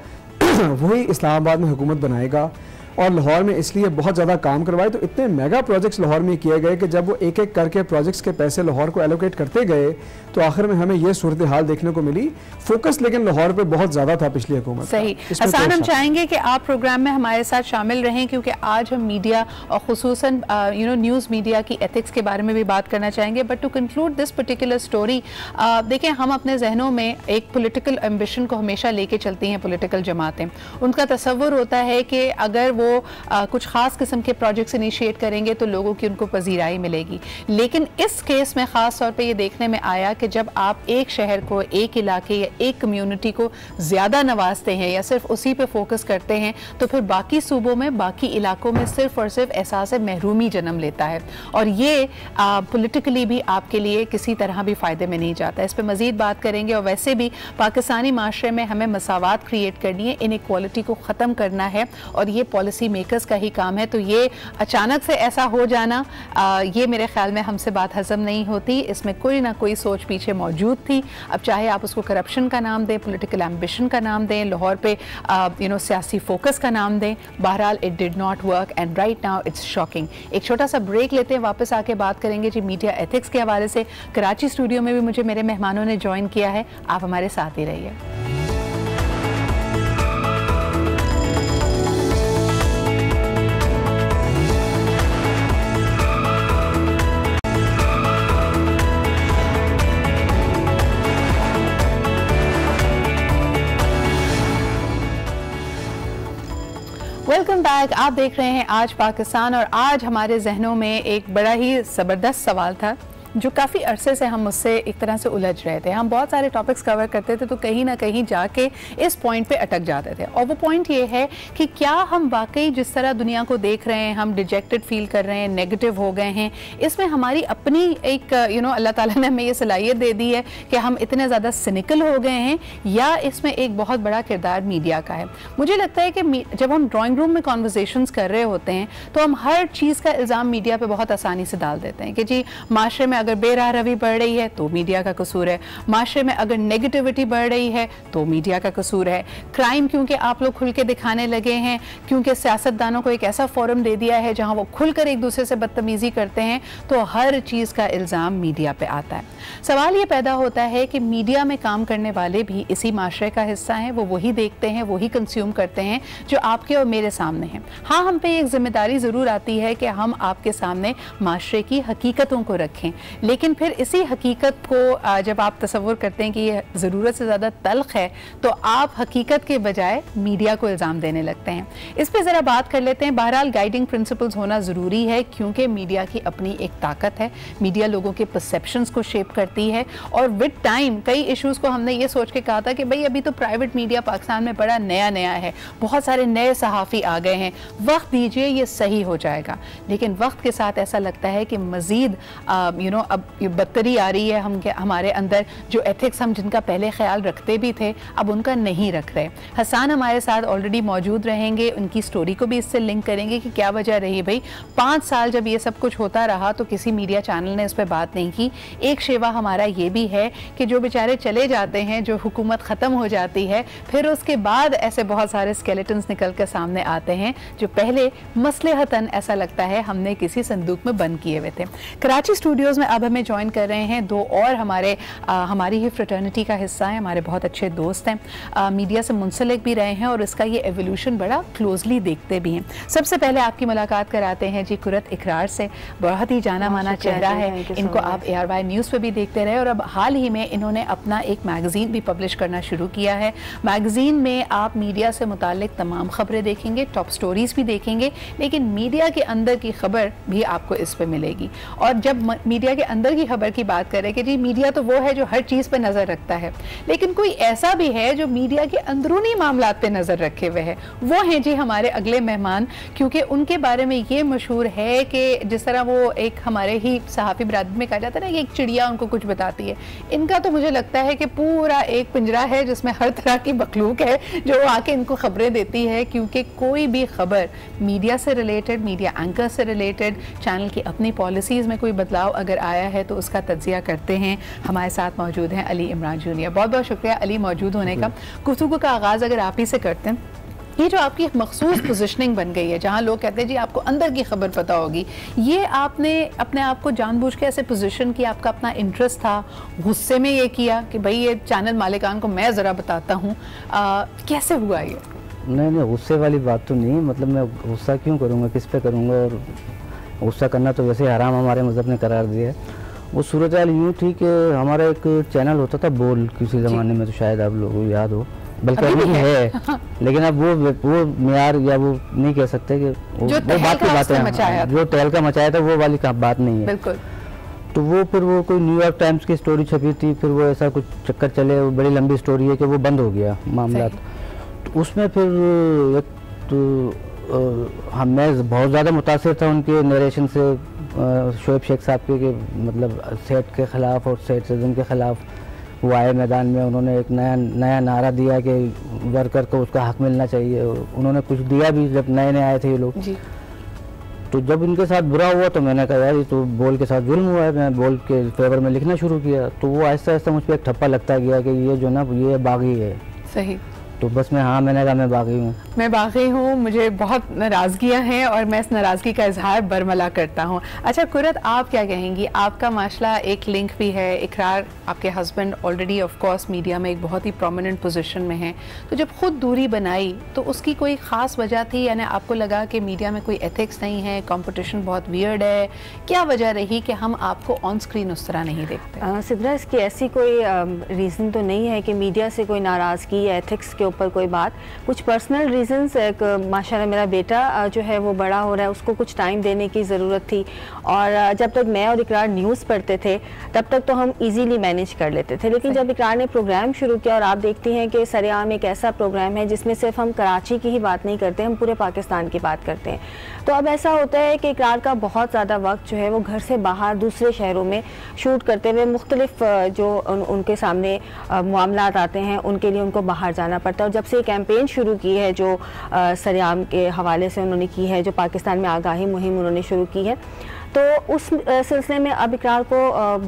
वही इस्लामाबाद में हुकूमत बनाएगा, और लाहौर में इसलिए बहुत ज़्यादा काम करवाए। तो इतने मेगा प्रोजेक्ट्स लाहौर में किए गए कि जब वो एक एक करके प्रोजेक्ट्स के पैसे लाहौर को एलोकेट करते गए तो आखिर में हमें ये सूरत हाल देखने को मिली। फोकस लेकिन लाहौर पे बहुत ज़्यादा था पिछली हुकूमत। सही। हसन, हम चाहेंगे कि आप प्रोग्राम में हमारे साथ शामिल रहें, क्योंकि आज हम मीडिया और खुसूसन न्यूज़ मीडिया की एथिक्स के बारे में भी बात करना चाहेंगे। But to conclude this particular story, देखें, हम अपने जहनों में एक पोलिटिकल एम्बिशन को हमेशा लेके चलती हैं पॉलिटिकल जमातें। उनका तसव्वुर होता है कि अगर वो कुछ खास किस्म के प्रोजेक्ट्स इनिशिएट करेंगे तो लोगों की उनको पजीराई मिलेगी। लेकिन इस केस में ख़ास तौर पे ये देखने में आया कि जब आप एक शहर को, एक इलाके या एक कम्युनिटी को ज़्यादा नवाजते हैं या सिर्फ उसी पे फोकस करते हैं तो फिर बाकी सूबों में, बाकी इलाकों में सिर्फ और सिर्फ एहसास महरूमी जन्म लेता है, और ये पॉलिटिकली भी आपके लिए किसी तरह भी फ़ायदे में नहीं जाता। इस पर मज़ीद बात करेंगे। और वैसे भी पाकिस्तानी माशरे में हमें मसावात क्रिएट करनी है, इनइक्वालिटी को ख़त्म करना है, और ये पॉलिसी मेकर्स का ही काम है। तो ये अचानक से ऐसा हो जाना, ये मेरे ख्याल में हमसे बात हजम नहीं होती। इसमें कोई ना कोई सोच पीछे मौजूद थी। अब चाहे आप उसको करप्शन का नाम दें, पॉलिटिकल एम्बिशन का नाम दें, लाहौर पे सियासी फोकस का नाम दें, बहरहाल it did not work and right now it's shocking. एक छोटा सा ब्रेक लेते हैं, वापस आके बात करेंगे जी मीडिया एथिक्स के हवाले से। कराची स्टूडियो में भी मुझे मेरे मेहमानों ने ज्वाइन किया है, आप हमारे साथ ही रहिए। Welcome back. आप देख रहे हैं आज पाकिस्तान और आज हमारे जहनों में एक बड़ा ही ज़बरदस्त सवाल था जो काफ़ी अरसे से हम उससे एक तरह से उलझ रहे थे। हम बहुत सारे टॉपिक्स कवर करते थे तो कहीं ना कहीं जाके इस पॉइंट पे अटक जाते थे और वो पॉइंट ये है कि क्या हम वाकई जिस तरह दुनिया को देख रहे हैं, हम डिजेक्टेड फील कर रहे हैं, नेगेटिव हो गए हैं, इसमें हमारी अपनी एक अल्लाह ताला ने हमें ये सलाहियत दे दी है कि हम इतने ज़्यादा सिनिकल हो गए हैं या इसमें एक बहुत बड़ा किरदार मीडिया का है। मुझे लगता है कि जब हम ड्राइंग रूम में कॉन्वर्सेशंस कर रहे होते हैं तो हम हर चीज़ का इल्ज़ाम मीडिया पर बहुत आसानी से डाल देते हैं कि जी माशरे में अगर बेराह रवी बढ़ रही है तो मीडिया का कसूर है, माशरे में अगर नेगेटिविटी बढ़ रही है तो मीडिया का कसूर है, क्राइम क्योंकि आप लोग खुल के दिखाने लगे हैं, क्योंकि सियासतदानों को एक ऐसा फोरम दे दिया है जहां वो खुलकर एक दूसरे से बदतमीजी करते हैं, तो हर चीज़ का इल्ज़ाम मीडिया पे आता है। सवाल ये पैदा होता है कि मीडिया में काम करने वाले भी इसी माशरे का हिस्सा हैं, वो वही देखते हैं, वही कंज्यूम करते हैं जो आपके और मेरे सामने हैं। हाँ, हम पे एक जिम्मेदारी ज़रूर आती है कि हम आपके सामने माशरे की हकीकतों को रखें, लेकिन फिर इसी हकीकत को जब आप तसव्वुर करते हैं कि ये ज़रूरत से ज़्यादा तल्ख है तो आप हकीकत के बजाय मीडिया को इल्ज़ाम देने लगते हैं। इस पर ज़रा बात कर लेते हैं। बहरहाल गाइडिंग प्रिंसिपल्स होना ज़रूरी है क्योंकि मीडिया की अपनी एक ताकत है, मीडिया लोगों के परसेप्शंस को शेप करती है और विद टाइम कई इश्यूज़ को हमने ये सोच के कहा था कि भाई अभी तो प्राइवेट मीडिया पाकिस्तान में बड़ा नया नया है, बहुत सारे नए सहाफ़ी आ गए हैं, वक्त दीजिए ये सही हो जाएगा। लेकिन वक्त के साथ ऐसा लगता है कि मज़ीद अब बदतरी आ रही है, हमारे अंदर जो एथिक्स हम जिनका पहले ख्याल रखते भी थे अब उनका नहीं रख रहे। हसन हमारे साथ ऑलरेडी मौजूद रहेंगे, उनकी स्टोरी को भी इससे लिंक करेंगे कि क्या वजह रही। भाई 5 साल जब ये सब कुछ होता रहा तो किसी मीडिया चैनल ने इस पर बात नहीं की। एक शेवा हमारा ये भी है कि जो बेचारे चले जाते हैं, जो हुकूमत ख़त्म हो जाती है, फिर उसके बाद ऐसे बहुत सारे स्केलेटन्स निकल कर सामने आते हैं जो पहले मसलहतन ऐसा लगता है हमने किसी संदूक में बंद किए हुए थे। कराची स्टूडियोज़ में अब हमें ज्वाइन कर रहे हैं दो और हमारी ही फ्रेटर्निटी का हिस्सा है, हमारे बहुत अच्छे दोस्त हैं, मीडिया से मुंसलिक भी रहे हैं और इसका ये एवोल्यूशन बड़ा क्लोजली देखते भी हैं। सबसे पहले आपकी मुलाकात कराते हैं जी कुरत इकरार से। बहुत ही जाना माना चेहरा है, इनको आप ARY न्यूज़ पे भी देखते रहे और अब हाल ही में इन्होंने अपना एक मैगज़ीन भी पब्लिश करना शुरू किया है। मैगज़ीन में आप मीडिया से मुताल्लिक तमाम खबरें देखेंगे, टॉप स्टोरीज़ भी देखेंगे, लेकिन मीडिया के अंदर की खबर भी आपको इस पर मिलेगी। और जब मीडिया के अंदर की खबर की बात करें कि जी मीडिया तो वो है जो हर चीज़ पे नज़र रखता है, लेकिन कोई ऐसा भी है जो मीडिया के अंदरूनी मामलात पे नज़र रखे हुए है, वो हैं जी हमारे अगले मेहमान। क्योंकि उनके बारे में ये मशहूर है कि जिस तरह वो एक हमारे ही सहाफ़ी बिरादरी में कहा जाता है ना कि एक चिड़िया उनको कुछ बताती है, इनका तो मुझे लगता है कि पूरा एक पिंजरा है जिसमें हर तरह की मखलूक है जो आके इनको खबरें देती है। क्योंकि कोई भी खबर मीडिया से रिलेटेड, मीडिया एंकर से रिलेटेड, चैनल की अपनी पॉलिसीज़ में कोई बदलाव अगर आया है तो उसका तज्जिया करते हैं। हमारे साथ मौजूद हैं अली इमरान जूनियर। बहुत बहुत शुक्रिया अली मौजूद होने का। गुफ्तगू का आगाज़ अगर आप ही से करते हैं, ये जो आपकी एक मखसूस पोजीशनिंग बन गई है जहाँ लोग कहते हैं जी आपको अंदर की खबर पता होगी, ये आपने अपने आप को जानबूझ के ऐसे पोजीशन की, आपका अपना इंटरेस्ट था, गुस्से में ये किया कि भाई ये चैनल मालिकान को मैं ज़रा बताता हूँ, कैसे हुआ ये? नहीं, गुस्से वाली बात तो नहीं, मतलब मैं गुस्सा क्यों करूँगा, किस पे करूँगा, और गुस्सा करना तो वैसे हराम हमारे मज़हब ने करार दिया है। वो सूरत हाल यूँ थी कि हमारा एक चैनल होता था बोल, किसी ज़माने में, तो शायद आप लोगों को याद हो, बल्कि अभी भी है लेकिन अब वो मियार या वो नहीं कह सकते कि वो बात की बात है, जो तहलका मचाया था वो वाली बात नहीं है बिल्कुल। तो वो फिर वो कोई न्यूयॉर्क टाइम्स की स्टोरी छपी थी, फिर वो ऐसा कुछ चक्कर चले, वो बड़ी लंबी स्टोरी है कि वो बंद हो गया मामला। तो उसमें फिर मैं बहुत ज़्यादा मुतासिर था उनके नरेशन से, शोएब शेख साहब के मतलब सेट के ख़िलाफ़ और सेटिज़म के ख़िलाफ़ वो आए मैदान में, उन्होंने एक नया नारा दिया कि वर्कर को उसका हक मिलना चाहिए। उन्होंने कुछ दिया भी जब नए नए आए थे ये लोग। तो जब इनके साथ बुरा हुआ तो मैंने कहा यार ये तो बोल के साथ जुल्म हुआ है, मैं बोल के फेवर में लिखना शुरू किया। तो वो आहिस्ता आहिस्ता मुझ पर एक ठप्पा लगता गया कि ये जो ना ये बागी है। सही। तो बस मैंने कहा मैं बागी हूँ, मैं बागी हूँ, मुझे बहुत नाराज़गियाँ हैं और मैं इस नाराज़गी का इजहार बरमला करता हूँ। अच्छा कुरत, आप क्या कहेंगी? आपका माशला एक लिंक भी है, इकरार आपके husband already of course media में एक बहुत ही प्रोमिनेंट पोजीशन में हैं, तो जब खुद दूरी बनाई तो उसकी कोई ख़ास वजह थी, यानी आपको लगा कि मीडिया में कोई एथिक्स नहीं है, कंपटीशन बहुत वियर्ड है, क्या वजह रही कि हम आपको ऑन स्क्रीन उस तरह नहीं देखते? सिद्रा, इसकी ऐसी कोई रीज़न तो नहीं है कि मीडिया से कोई नाराज़गी या एथिक्स के ऊपर कोई बात, कुछ पर्सनल रीज़न्स, एक माशाल्लाह मेरा बेटा जो है वो बड़ा हो रहा है, उसको कुछ टाइम देने की ज़रूरत थी, और जब तक मैं और इकरार न्यूज़ पढ़ते थे तब तक तो हम इजीली मैनेज कर लेते थे, लेकिन जब इकरार ने प्रोग्राम शुरू किया, और आप देखती हैं कि सरेआम एक ऐसा प्रोग्राम है जिसमें सिर्फ हम कराची की ही बात नहीं करते, हम पूरे पाकिस्तान की बात करते हैं, तो अब ऐसा होता है कि इकरार का बहुत ज़्यादा वक्त जो है वो घर से बाहर दूसरे शहरों में शूट करते हुए मुख्तलिफ जो उनके सामने मामलात आते हैं उनके लिए उनको बाहर जाना पड़ता है। और जब से कैंपेन शुरू की है जो सरेआम के हवाले से उन्होंने की है, जो पाकिस्तान में आगाही मुहिम उन्होंने शुरू की है, तो उस सिलसिले में अब इकरार को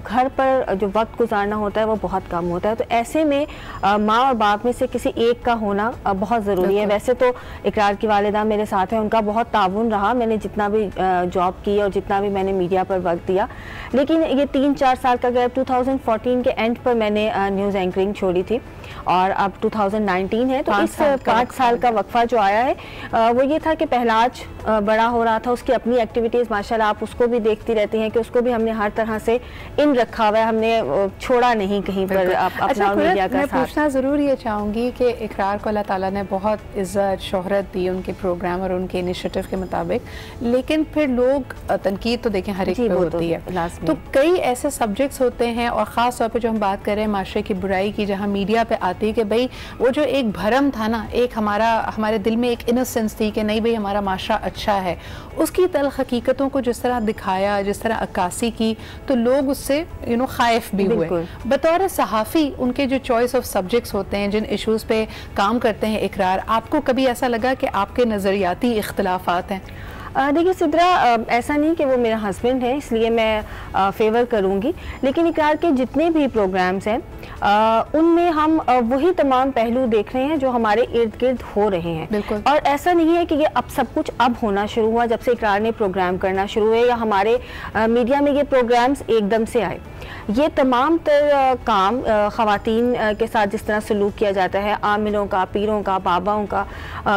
घर पर जो वक्त गुजारना होता है वो बहुत कम होता है, तो ऐसे में माँ और बाप में से किसी एक का होना बहुत ज़रूरी है। वैसे तो इकरार की वालिदा मेरे साथ हैं, उनका बहुत ताउन रहा, मैंने जितना भी जॉब की और जितना भी मैंने मीडिया पर वक्त दिया, लेकिन ये 3-4 साल का गैप 2014 के एंड पर मैंने न्यूज़ एंकरिंग छोड़ी थी, और अब 2019 है, तो इस 5 साल का वक्फा जो आया है वो ये था कि पहलाज बड़ा हो रहा था, उसकी अपनी एक्टिविटीज़ माशाल्लाह आप उसको भी देखती रहती हैं कि उसको भी हमने हर तरह से इन रखा हुआ है, हमने छोड़ा नहीं कहीं पर अपना मीडिया का साथ। मैं पूछना ज़रूर ये चाहूँगी कि इकरार को अल्लाह ताला ने बहुत इज़्ज़त शोहरत दी उनके प्रोग्राम और उनके इनिशिएटिव के मुताबिक, लेकिन फिर लोग तनकीद तो देखें हर एक पे होती है, तो कई ऐसे सब्जेक्ट्स होते हैं, और ख़ास तौर पर जो हम बात कर रहे हैं माशरे की बुराई की, जहाँ मीडिया पे आती है कि भाई वो जो एक भरम था ना, एक हमारे दिल में एक इनोसेंस थी कि नहीं भाई हमारा माशरा अच्छा है, उसकी तल्ख हकीकतों को जिस तरह दिखाया, जिस तरह अक्कासी की, तो लोग उससे खाइफ भी हुए। बतौर सहाफ़ी उनके जो चॉइस ऑफ सब्जेक्ट्स होते हैं, जिन इश्यूज़ पे काम करते हैं इकरार, आपको कभी ऐसा लगा कि आपके नज़रियाती इख्तिलाफ़ात हैं? देखिए सिद्रा, ऐसा नहीं कि वो मेरा हस्बैंड है इसलिए मैं फेवर करूँगी, लेकिन इकरार के जितने भी प्रोग्राम्स हैं उनमें हम वही तमाम पहलू देख रहे हैं जो हमारे इर्द गिर्द हो रहे हैं, और ऐसा नहीं है कि ये अब सब कुछ अब होना शुरू हुआ जब से इकरार ने प्रोग्राम करना शुरू हुए, या हमारे मीडिया में ये प्रोग्राम्स एकदम से आए। ये तमाम तर काम ख़वातीन के साथ जिस तरह सलूक किया जाता है, आमिलों का, पीरों का, बाबाओं का,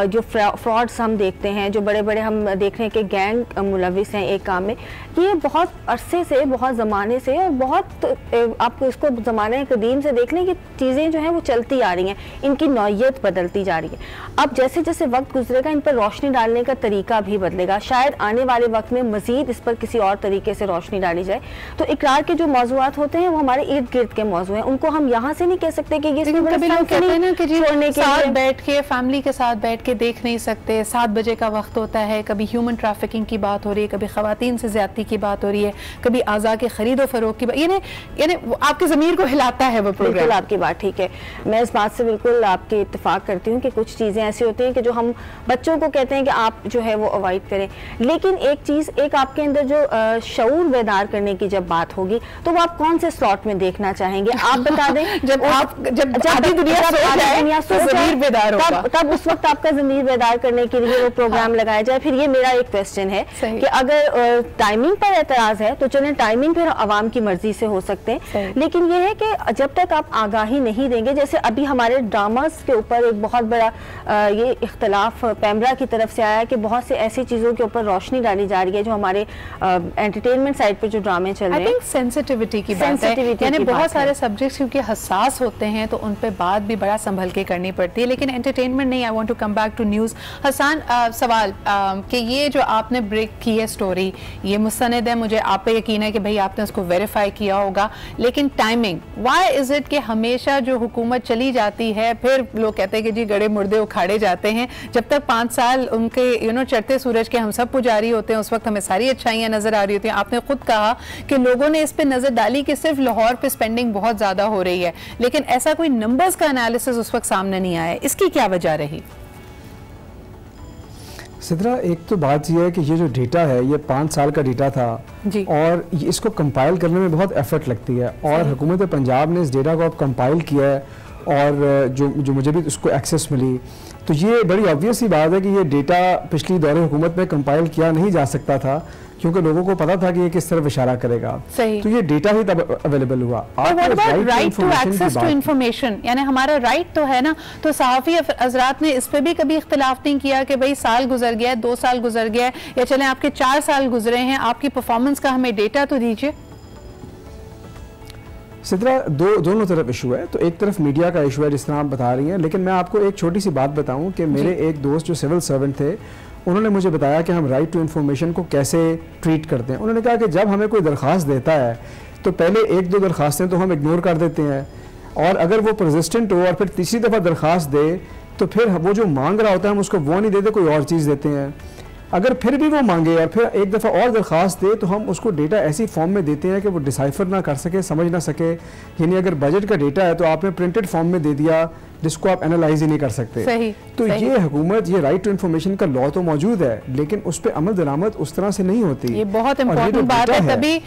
जो फ्रॉड्स हम देखते हैं, जो बड़े बड़े हम देख रहे हैं कि गैंग मुलविस हैं एक काम में, ये बहुत अरसे से, बहुत ज़माने से, और बहुत आपको इसको ज़माने कदीम से देख लें कि चीज़ें जो हैं वो चलती आ रही हैं, इनकी नौयत बदलती जा रही है। अब जैसे जैसे वक्त गुजरेगा इन पर रोशनी डालने का तरीका भी बदलेगा, शायद आने वाले वक्त में मज़ीद इस पर किसी और तरीके से रोशनी डाली जाए। तो इकरार के जो मौज़ूआत होते हैं वो हमारे इर्द गिर्द के मौजू हैं, उनको हम यहाँ से नहीं कह सकते कि ये कभी लोग कहते हैं ना कि जी साथ बैठ के फैमिली के साथ बैठ के देख नहीं सकते, 7 बजे का वक्त होता है, कभी ह्यूमन ट्रैफिकिंग की बात हो रही है, कभी ख़वातीन से ज़्यादती की बात हो रही है, कभी आज़ा के खरीदो फरोख की बात, यानी आपकी ज़मीर को हिलाता है वो प्रोग्राम। बिल्कुल आपकी बात ठीक है, मैं इस बात से बिल्कुल आपकी इत्तेफाक करती हूँ कि कुछ चीज़ें ऐसी होती हैं कि जो हम बच्चों को कहते हैं कि आप जो है वो अवॉइड करें, लेकिन एक चीज़, एक आपके अंदर जो शऊर बेदार करने की जब बात होगी तो वो आप कौन से स्लॉट में देखना चाहेंगे, आप बता दें। जब आधी दुनिया सो जाए तब उस वक्त आपका ज़मीर बेदार करने के लिए वो प्रोग्राम लगाया जाए। फिर ये मेरा एक क्वेश्चन है कि अगर टाइमिंग पर एतराज है तो चलें, टाइमिंग फिर आवाम की मर्जी से हो सकते हैं, लेकिन ये है कि जब तक आप आगाही नहीं देंगे, जैसे अभी हमारे ड्रामास के ऊपर एक बहुत बड़ा ये इख्तलाफ पैमरा की तरफ से आया कि बहुत से ऐसी चीज़ों के ऊपर रोशनी डाली जा रही है जो हमारे एंटरटेनमेंट साइड पर जो ड्रामे चल रहे हैं, सेंसिटिविटी की बात है, यानी बहुत सारे सब्जेक्ट्स क्योंकि हसास होते हैं तो उन पे बात भी बड़ा संभल के करनी पड़ती है, लेकिन एंटरटेनमेंट नहीं। I want to come back to news. Hasan, सवाल कि ये जो आपने ब्रेक की है स्टोरी, ये मुस्तनद है, मुझे आप पे यकीन है कि भाई आपने उसको वेरीफाई किया होगा, लेकिन टाइमिंग, व्हाई इज़ इट कि हमेशा जो हुकूमत चली जाती है फिर लोग कहते हैं कि जी गड़े मुर्दे उखाड़े जाते हैं, जब तक 5 साल उनके चढ़ते सूरज के हम सब पुजारी होते हैं, उस वक्त हमें सारी अच्छाइयाँ नजर आ रही होती हैं। आपने खुद कहा कि लोगों ने इस पे नजर डाली कि सिर्फ लाहौर पे स्पेंडिंग बहुत ज्यादा हो रही है, लेकिन ऐसा कोई नंबर्स का एनालिसिस उस वक्त सामने नहीं आया, इसकी क्या वजह रही? सिद्रा, एक तो बात यह है कि ये जो डेटा है ये 5 साल का डेटा था जी, और इसको कंपाइल करने में बहुत एफर्ट लगती है, और हुकूमत पंजाब ने इस डेटा को अब कंपाइल किया है, और जो मुझे भी उसको एक्सेस मिली, तो ये बड़ी ऑब्वियस ही बात है कि ये डेटा पिछली दौरे हुकूमत में कंपाइल किया नहीं जा सकता था, क्योंकि लोगों को पता था कि ये किस तरफ इशारा करेगा। सही। तो ये डेटा ही तब अवेलेबल हुआ। Right to access to information, यानी हमारा राइट तो है ना, तो सहाफ़ी हज़रात ने इस पे भी कभी इख्तिलाफ नहीं किया कि भाई साल गुजर गया है, 2 साल गुजर गया है, या चलें आपके 4 साल गुजरे हैं, आपकी परफॉर्मेंस का हमें डेटा तो दीजिए। सिद्रा दोनों तरफ इशू है। तो एक तरफ मीडिया का इशू है जिस तरह आप बता रही हैं, लेकिन मैं आपको एक छोटी सी बात बताऊं कि मेरे एक दोस्त जो सिविल सर्वेंट थे, उन्होंने मुझे बताया कि हम राइट टू इन्फॉर्मेशन को कैसे ट्रीट करते हैं। उन्होंने कहा कि जब हमें कोई दरख्वास्त देता है तो पहले 1-2 दरख्वास्तें तो हम इग्नोर कर देते हैं, और अगर वो परसिस्टेंट हो और फिर तीसरी दफ़ा दरख्वास्त दे तो फिर वो जो मांग रहा होता है हम उसको वो नहीं देते, कोई और चीज़ देते हैं। अगर फिर भी वो मांगे और फिर एक दफ़ा और दरख्वास्त दे तो हम उसको डेटा ऐसी फॉर्म में देते हैं कि वो डिसाइफर ना कर सके, समझ ना सके। यानी अगर बजट का डेटा है तो आपने प्रिंटेड फॉर्म में दे दिया जिसको आप एनालाइज ही नहीं कर सकते। तो ये हुकूमत, ये राइट टू इन्फॉर्मेशन का लॉ तो मौजूद है, लेकिन उस पर अमल दरामद उस तरह से नहीं होती। ये बहुत इंपॉर्टेंट बात है। तभी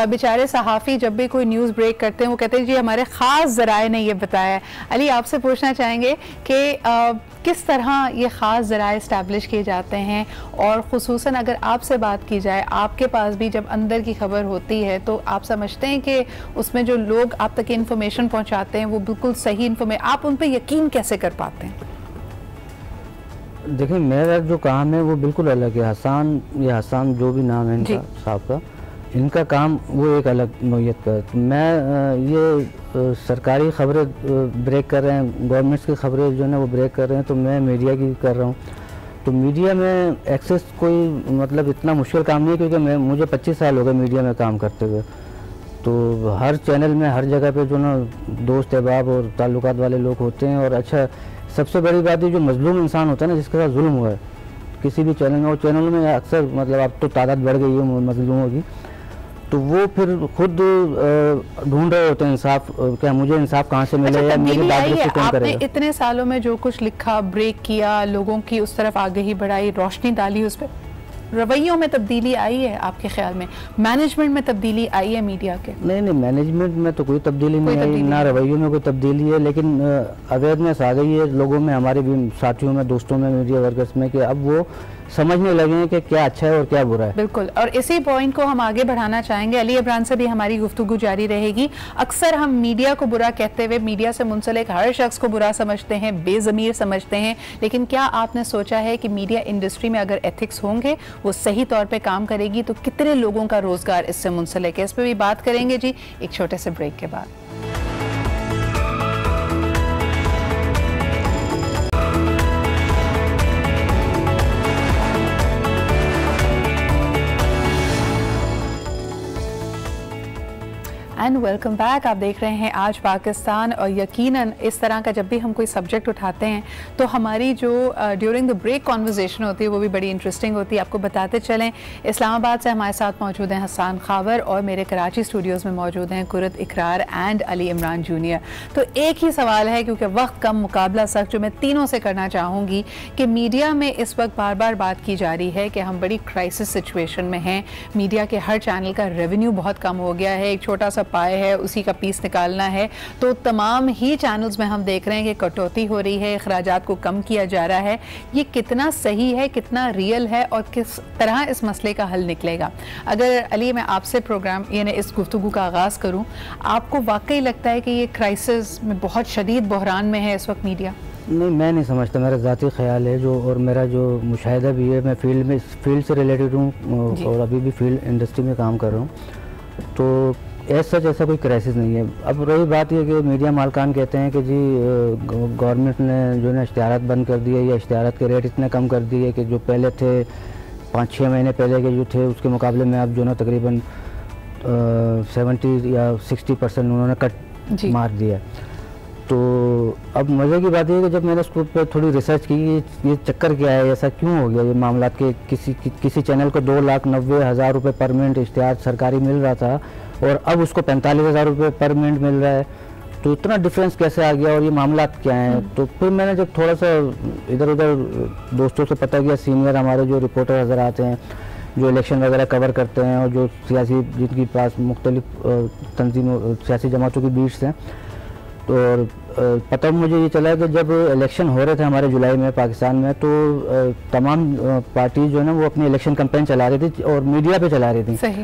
बेचारे सहाफ़ी जब भी कोई न्यूज़ ब्रेक करते हैं वो कहते हैं जी हमारे ख़ास ज़राए ने ये बताया है। अली, आपसे पूछना चाहेंगे कि किस तरह ये ख़ास ज़राए इस्टेब्लिश किए जाते हैं, और ख़ुसूसन अगर आपसे बात की जाए, आपके पास भी जब अंदर की खबर होती है तो आप समझते हैं कि उसमें जो लोग आप तक इन्फॉर्मेशन पहुंचाते हैं वो बिल्कुल सही इन्फॉर्मेशन, आप उन पर यकीन कैसे कर पाते हैं? देखिए, मेरा जो काम है वो बिल्कुल अलग है। हसान जो भी नाम है इनका साहब का, इनका काम वो एक अलग नौयत का है। मैं ये सरकारी खबरें ब्रेक कर रहे हैं, गवर्नमेंट्स की खबरें जो है ना वो ब्रेक कर रहे हैं, तो मैं मीडिया की कर रहा हूँ। तो मीडिया में एक्सेस कोई मतलब इतना मुश्किल काम नहीं है, क्योंकि मुझे 25 साल हो गए मीडिया में काम करते हुए। तो हर चैनल में हर जगह पे जो ना दोस्त अहबाब और ताल्लुकात वाले लोग होते हैं। और अच्छा, सबसे बड़ी बात है जो मजलूम इंसान होता है ना, जिसके साथ जुल्म हुआ है किसी भी चैनल में, और चैनल में अक्सर मतलब अब तो तादाद बढ़ गई है मजलूमों की, तो वो फिर खुद ढूंढ रहे होते हैं इंसाफ, क्या मुझे इंसाफ कहाँ से मिले या मेरी बात कौन करेगा। आपने इतने सालों में जो कुछ लिखा, ब्रेक किया, लोगों की उस तरफ आगे ही बढ़ाई, रोशनी डाली उस पर, रवैयों में तब्दीली आई है आपके ख्याल में? मैनेजमेंट में तब्दीली आई है मीडिया के? नहीं, मैनेजमेंट में तो कोई तब्दीली नहीं आई, ना रवैयों में कोई तब्दीली है, लेकिन अवेयरनेस आ गई है लोगों में, हमारे भी साथियों में, दोस्तों में, मीडिया वर्कर्स में, कि अब वो समझने लगे हैं कि क्या अच्छा है और क्या बुरा है। बिल्कुल, और इसी पॉइंट को हम आगे बढ़ाना चाहेंगे। अली इमरान से भी हमारी गुफ्तगू जारी रहेगी। अक्सर हम मीडिया को बुरा कहते हुए, मीडिया से मुंसलिक हर शख्स को बुरा समझते हैं, बेज़मीर समझते हैं, लेकिन क्या आपने सोचा है कि मीडिया इंडस्ट्री में अगर एथिक्स होंगे, वो सही तौर पर काम करेगी, तो कितने लोगों का रोजगार इससे मुंसलिक है? इस पर भी बात करेंगे जी एक छोटे से ब्रेक के बाद। And welcome back. आप देख रहे हैं आज पाकिस्तान, और यकीनन इस तरह का जब भी हम कोई सब्जेक्ट उठाते हैं तो हमारी जो ड्यूरिंग द ब्रेक कॉन्वर्जेशन होती है वो भी बड़ी इंटरेस्टिंग होती है। आपको बताते चलें, इस्लामाबाद से हमारे साथ मौजूद हैं हसान खावर, और मेरे कराची स्टूडियोज़ में मौजूद हैं कुरत इकरार एंड अली इमरान जूनियर। तो एक ही सवाल है, क्योंकि वक्त कम मुकाबला सख्त, जो मैं तीनों से करना चाहूँगी कि मीडिया में इस वक्त बार बार बात की जा रही है कि हम बड़ी क्राइसिस सिचुएशन में हैं, मीडिया के हर चैनल का रेवेन्यू बहुत कम हो गया है, एक छोटा सा पाए है उसी का पीस निकालना है, तो तमाम ही चैनल्स में हम देख रहे हैं कि कटौती हो रही है, अखराजात को कम किया जा रहा है। ये कितना सही है, कितना रियल है, और किस तरह इस मसले का हल निकलेगा? अगर अली मैं आपसे प्रोग्राम यानी इस गुफ्तगू का आगाज़ करूं, आपको वाकई लगता है कि ये क्राइसिस में बहुत शदीद बहरान में है इस वक्त मीडिया? नहीं, मैं नहीं समझता, मेरा ज़ाती ख्याल है जो, और मेरा जो मुशाहिदा भी है, मैं फील्ड से रिलेटेड हूँ और अभी भी फील्ड इंडस्ट्री में काम कर रहा हूँ, तो सच ऐसा कोई क्राइसिस नहीं है। अब रही बात ये कि मीडिया मालकान कहते हैं कि जी गवर्नमेंट ने जो है इश्तिहारात बंद कर दिए, या इश्तिहारात के रेट इतने कम कर दिए कि जो पहले थे 5-6 महीने पहले के जो थे उसके मुकाबले में अब जो ना तकरीबन 70 या 60% उन्होंने कट मार दिया। तो अब मज़े की बात यह है कि जब मैंने उसके ऊपर थोड़ी रिसर्च की, ये चक्कर क्या है, ऐसा क्यों हो गया ये मामला के किसी चैनल को 2,90,000 रुपये पर मिनट इश्तिहार सरकारी मिल रहा था और अब उसको 45,000 रुपये पर मिनट मिल रहा है, तो इतना डिफरेंस कैसे आ गया और ये मामला क्या हैं? तो फिर मैंने जब थोड़ा सा इधर उधर दोस्तों से पता किया, सीनियर हमारे जो रिपोर्टर नज़र आते हैं जो इलेक्शन वगैरह कवर करते हैं और जो सियासी जिनके पास मुख्तलिफ तंजीमों सियासी जमातों की बीट्स हैं, तो पता मुझे ये चला कि जब इलेक्शन हो रहे थे हमारे जुलाई में पाकिस्तान में, तो तमाम पार्टी जो है ना वो अपनी इलेक्शन कैंपेन चला रही थी और मीडिया पे चला रही थी। सही।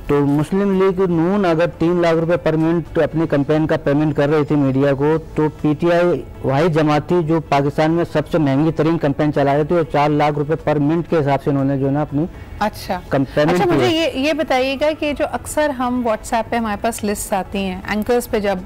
तो मुस्लिम लीग नून अगर 3 लाख रुपए पर मिनट अपने कैंपेन का पेमेंट कर रही थी मीडिया को, तो पीटीआई वही जमात थी जो पाकिस्तान में सबसे महंगी तरीन कैंपेन चला रही थी और 4 लाख रुपए पर मिनट के हिसाब से उन्होंने जो है ना अपनी अच्छा पेमेंट अच्छा मुझे ये बताइएगा कि जो अक्सर हम व्हाट्सएप पे हमारे पास लिस्ट आती हैं एंकर्स पे जब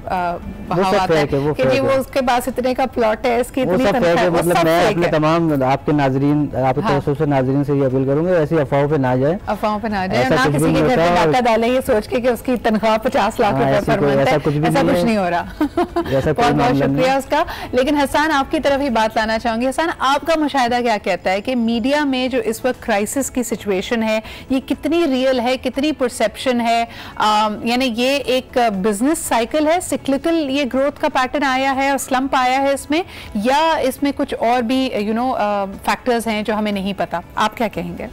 बहाव आता है कि जी वो उसके पास इतने का प्लॉट है, इसकी इतनी तनख्वाह है, मतलब मैं अपने तमाम आपके नाजरीन आपके तरफ से नाजरीन से ये अपील करूंगा ऐसी अफवाहों पे ना जाए, ना किसी के घर पे डाका डालें ये सोच के कि उसकी तनख्वाह 50 लाख रुपए पर मंथ है, ऐसा कुछ नहीं हो रहा। बहुत बहुत शुक्रिया उसका। लेकिन हसन आपकी तरफ ही बात लाना चाहूंगी। हसन, आपका मुशाहिदा क्या कहता है कि मीडिया में जो इस वक्त क्राइसिस की सिचुएशन है ये कितनी रियल है, कितनी परसेप्शन है? यानी ये एक बिजनेस साइकिल है, सिक्लिकल ये ग्रोथ का पैटर्न आया है और स्लंप आया है इसमें, या इसमें कुछ और भी फैक्टर्स हैं जो हमें नहीं पता? आप क्या कहेंगे?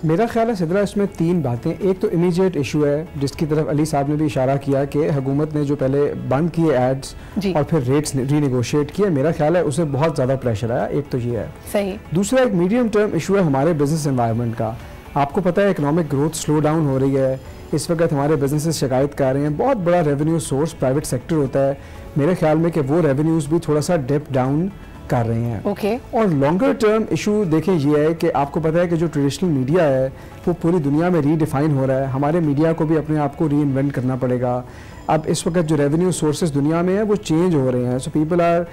मेरा ख्याल है सिद्रा इसमें 3 बातें। एक तो इमीडिएट इशू है जिसकी तरफ अली साहब ने भी इशारा किया कि हुकूमत ने जो पहले बंद किए एड्स और फिर रेट्स रीनेगोशिएट किए, मेरा ख्याल है उसे बहुत ज़्यादा प्रेशर आया। एक तो ये है सही। दूसरा एक मीडियम टर्म इशू है हमारे बिजनेस एनवायरनमेंट का। आपको पता है इकोनॉमिक ग्रोथ स्लो डाउन हो रही है, इस वक्त हमारे बिजनेसेस शिकायत कर रहे हैं। बहुत बड़ा रेवेन्यू सोर्स प्राइवेट सेक्टर होता है, मेरे ख्याल में कि वो रेवेन्यूज़ भी थोड़ा सा डिप डाउन कर रहे हैं। और लॉन्गर टर्म इशू देखें ये है कि आपको पता है कि जो ट्रेडिशनल मीडिया है वो पूरी दुनिया में रीडिफाइन हो रहा है। हमारे मीडिया को भी अपने आप को री इन्वेंट करना पड़ेगा। अब इस वक्त जो रेवेन्यू सोर्सेज दुनिया में है वो चेंज हो रहे हैं। सो पीपल आर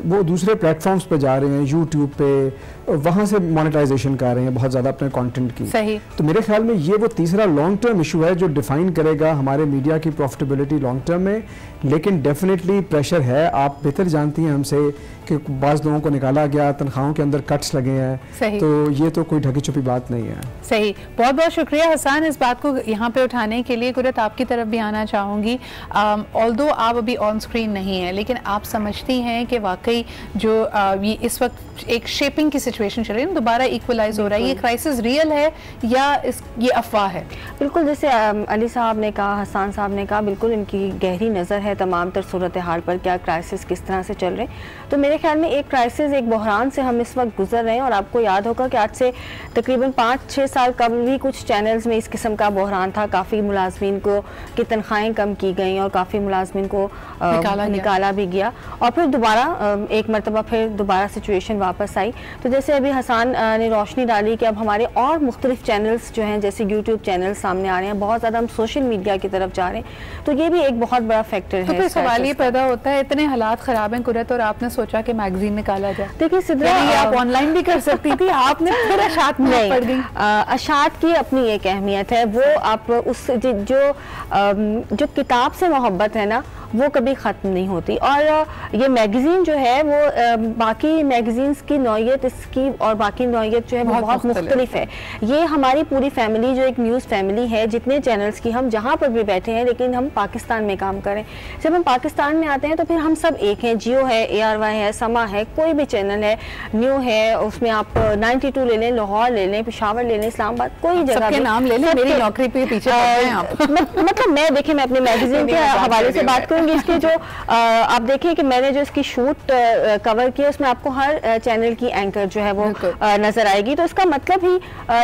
वो दूसरे प्लेटफॉर्म्स पे जा रहे हैं, यूट्यूब पे, वहाँ से मोनेटाइजेशन कर रहे हैं बहुत ज़्यादा अपने कंटेंट की। सही। तो मेरे ख्याल में ये वो तीसरा लॉन्ग टर्म इशू है जो डिफाइन करेगा हमारे मीडिया की प्रॉफिटेबिलिटी लॉन्ग टर्म में। लेकिन डेफिनेटली प्रेशर है, आप बेहतर जानती हैं हमसे कि बाज़ लोगों को निकाला गया, तनख्वाहों के अंदर कट्स लगे हैं, तो ये तो कोई ढकी छुपी बात नहीं है। सही। बहुत बहुत शुक्रिया हसन इस बात को यहाँ पे उठाने के लिए। कुरत आपकी तरफ भी आना चाहूँगी। ऑल्दो आप अभी ऑन स्क्रीन नहीं है, लेकिन आप समझती हैं कि वाकई जो ये इस वक्त एक शेपिंग की सिचुएशन चल रही है, दोबारा इक्वलाइज हो रहा है, ये क्राइसिस रियल है या ये अफवाह है? बिल्कुल, जैसे अली साहब ने कहा, हसन साहब ने कहा, बिल्कुल इनकी गहरी नज़र है तमाम तर सूरत हाल पर, क्या क्राइसिस किस तरह से चल रहे हैं। तो मेरे ख्याल में एक क्राइसिस, एक बहरान से हम इस वक्त गुजर रहे हैं। और आपको याद होगा कि आज से तकरीबन 5-6 साल कबल भी कुछ चैनल्स में इस किस्म का बहरान था। काफ़ी मुलाजमीन को की तनख्वाहें कम की गई और काफ़ी मुलाजमीन को निकाला भी गया और फिर दोबारा एक मरतबा फिर दोबारा सिचुएशन वापस आई। तो जैसे अभी हसन ने रोशनी डाली कि अब हमारे और मुख्तलिफ चैनल्स जो हैं, जैसे यूट्यूब चैनल सामने आ रहे हैं, बहुत ज़्यादा हम सोशल मीडिया की तरफ जा रहे हैं, तो ये भी एक बहुत बड़ा फैक्टर है। तो फिर सवाल ये पैदा होता है, इतने हालात ख़राब हैं कुरत और आपने सोचा कि मैगजीन निकाला जाए। देखिए सिद्रा, आप ऑनलाइन भी कर सकती थी, आपने फिर अशात में पड़ गई। अशात की अपनी एक अहमियत है, वो आप उस जो किताब से मोहब्बत है ना वो कभी ख़त्म नहीं होती। और ये मैगज़ीन जो है वो बाकी मैगज़ीन्स की नौइयत इसकी और बाकी नौइयत जो है वो बहुत मुख्तलिफ है। ये हमारी पूरी फैमिली जो एक न्यूज़ फैमिली है, जितने चैनल्स की हम जहाँ पर भी बैठे हैं, लेकिन हम पाकिस्तान में काम करें। जब हम पाकिस्तान में आते हैं तो फिर हम सब एक हैं। जियो है, ARY है, समा है, कोई भी चैनल है, न्यू है, उसमें आप 92 ले लें, लाहौर ले लें, पेशावर ले लें, इस्लामाबाद, कोई जगह के नाम ले लें। मेरी नौकरी पे पीछे मतलब मैं देखिए, मैं अपने मैगज़ीन के हवाले से बात करूँ। इसके जो आप देखिए कि मैंने जो इसकी शूट कवर किया उसमें आपको हर चैनल की एंकर जो है वो नजर आएगी। तो इसका मतलब ही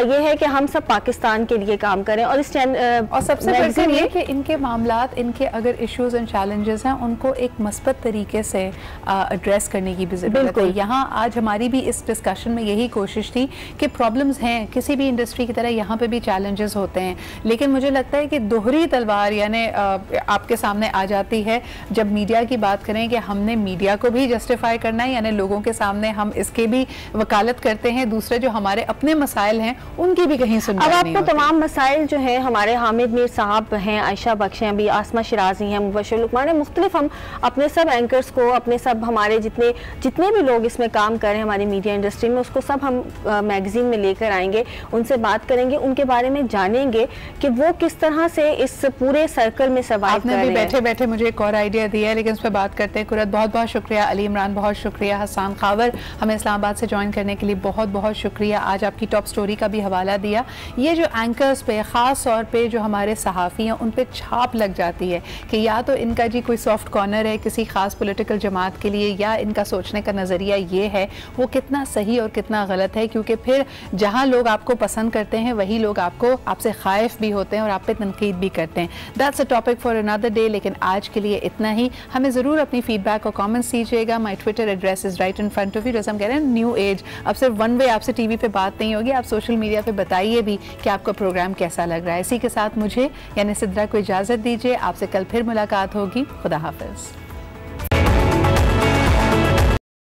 ये है कि हम सब पाकिस्तान के लिए काम करें। और इस और सबसे बेहतर ये कि इनके मामलात, इनके अगर इश्यूज एंड चैलेंजेस हैं, उनको एक मस्बत तरीके से एड्रेस करने की भी ज़रूरत है। यहाँ आज हमारी भी इस डिस्कशन में यही कोशिश थी कि प्रॉब्लम्स हैं, किसी भी इंडस्ट्री की तरह यहाँ पे भी चैलेंजेस होते हैं, लेकिन मुझे लगता है कि दोहरी तलवार यानी आपके सामने आ जाती है जब मीडिया की बात करें कि हमने मीडिया को भी जस्टिफाई करना है, यानी लोगों के सामने हम इसके भी वकालत करते हैं, दूसरे जो हमारे अपने मसाइल हैं उनकी भी कहीं सुनवाई नहीं होती। अब आपको तमाम मसाइल जो हैं, हमारे हामिद मीर साहब हैं, आयशा बख्श हैं, अभी आसमा शिराजी हैं, मुबशर लुकमान हैं, मुख्तलिफ हम अपने सब एंकर्स को, अपने सब हमारे जितने भी लोग इसमें काम कर रहे हैं हमारी मीडिया इंडस्ट्री में, उसको सब हम मैगजीन में लेकर आएंगे, उनसे बात करेंगे, उनके बारे में जानेंगे कि वो किस तरह से इस पूरे सर्कल में सर्वाइव कर रहे हैं। बैठे बैठे मुझे एक और आइडिया दिया है, लेकिन उस पर बात करते हैं। कुरत, बहुत बहुत शुक्रिया। अली इमरान, बहुत शुक्रिया। हसन खावर, हमें इस्लामाबाद से ज्वाइन करने के लिए बहुत बहुत शुक्रिया। आज आपकी टॉप स्टोरी का भी हवाला दिया। ये जो एंकर्स पे, ख़ास तौर पे जो हमारे सहाफ़ी हैं, उन पे छाप लग जाती है कि या तो इनका जी कोई सॉफ्ट कॉर्नर है किसी ख़ास पॉलिटिकल जमात के लिए, या इनका सोचने का नज़रिया ये है, वो कितना सही और कितना गलत है। क्योंकि फिर जहाँ लोग आपको पसंद करते हैं वही लोग आपसे खाइफ भी होते हैं और आप पे तनकीद भी करते हैं। That's a topic for another day, लेकिन आज के लिए इतना ही। हमें ज़रूर अपनी फीडबैक और कमेंट्स दीजिएगा। My Twitter address is right in front of you. जैसे हम कह रहे हैं न्यू एज, अब सिर्फ वन वे आपसे टीवी पे बात नहीं होगी, आप सोशल मीडिया पे बताइए भी कि आपका प्रोग्राम कैसा लग रहा है। इसी के साथ मुझे यानी सिद्रा को इजाज़त दीजिए। आपसे कल फिर मुलाकात होगी। खुदा हाफिज़।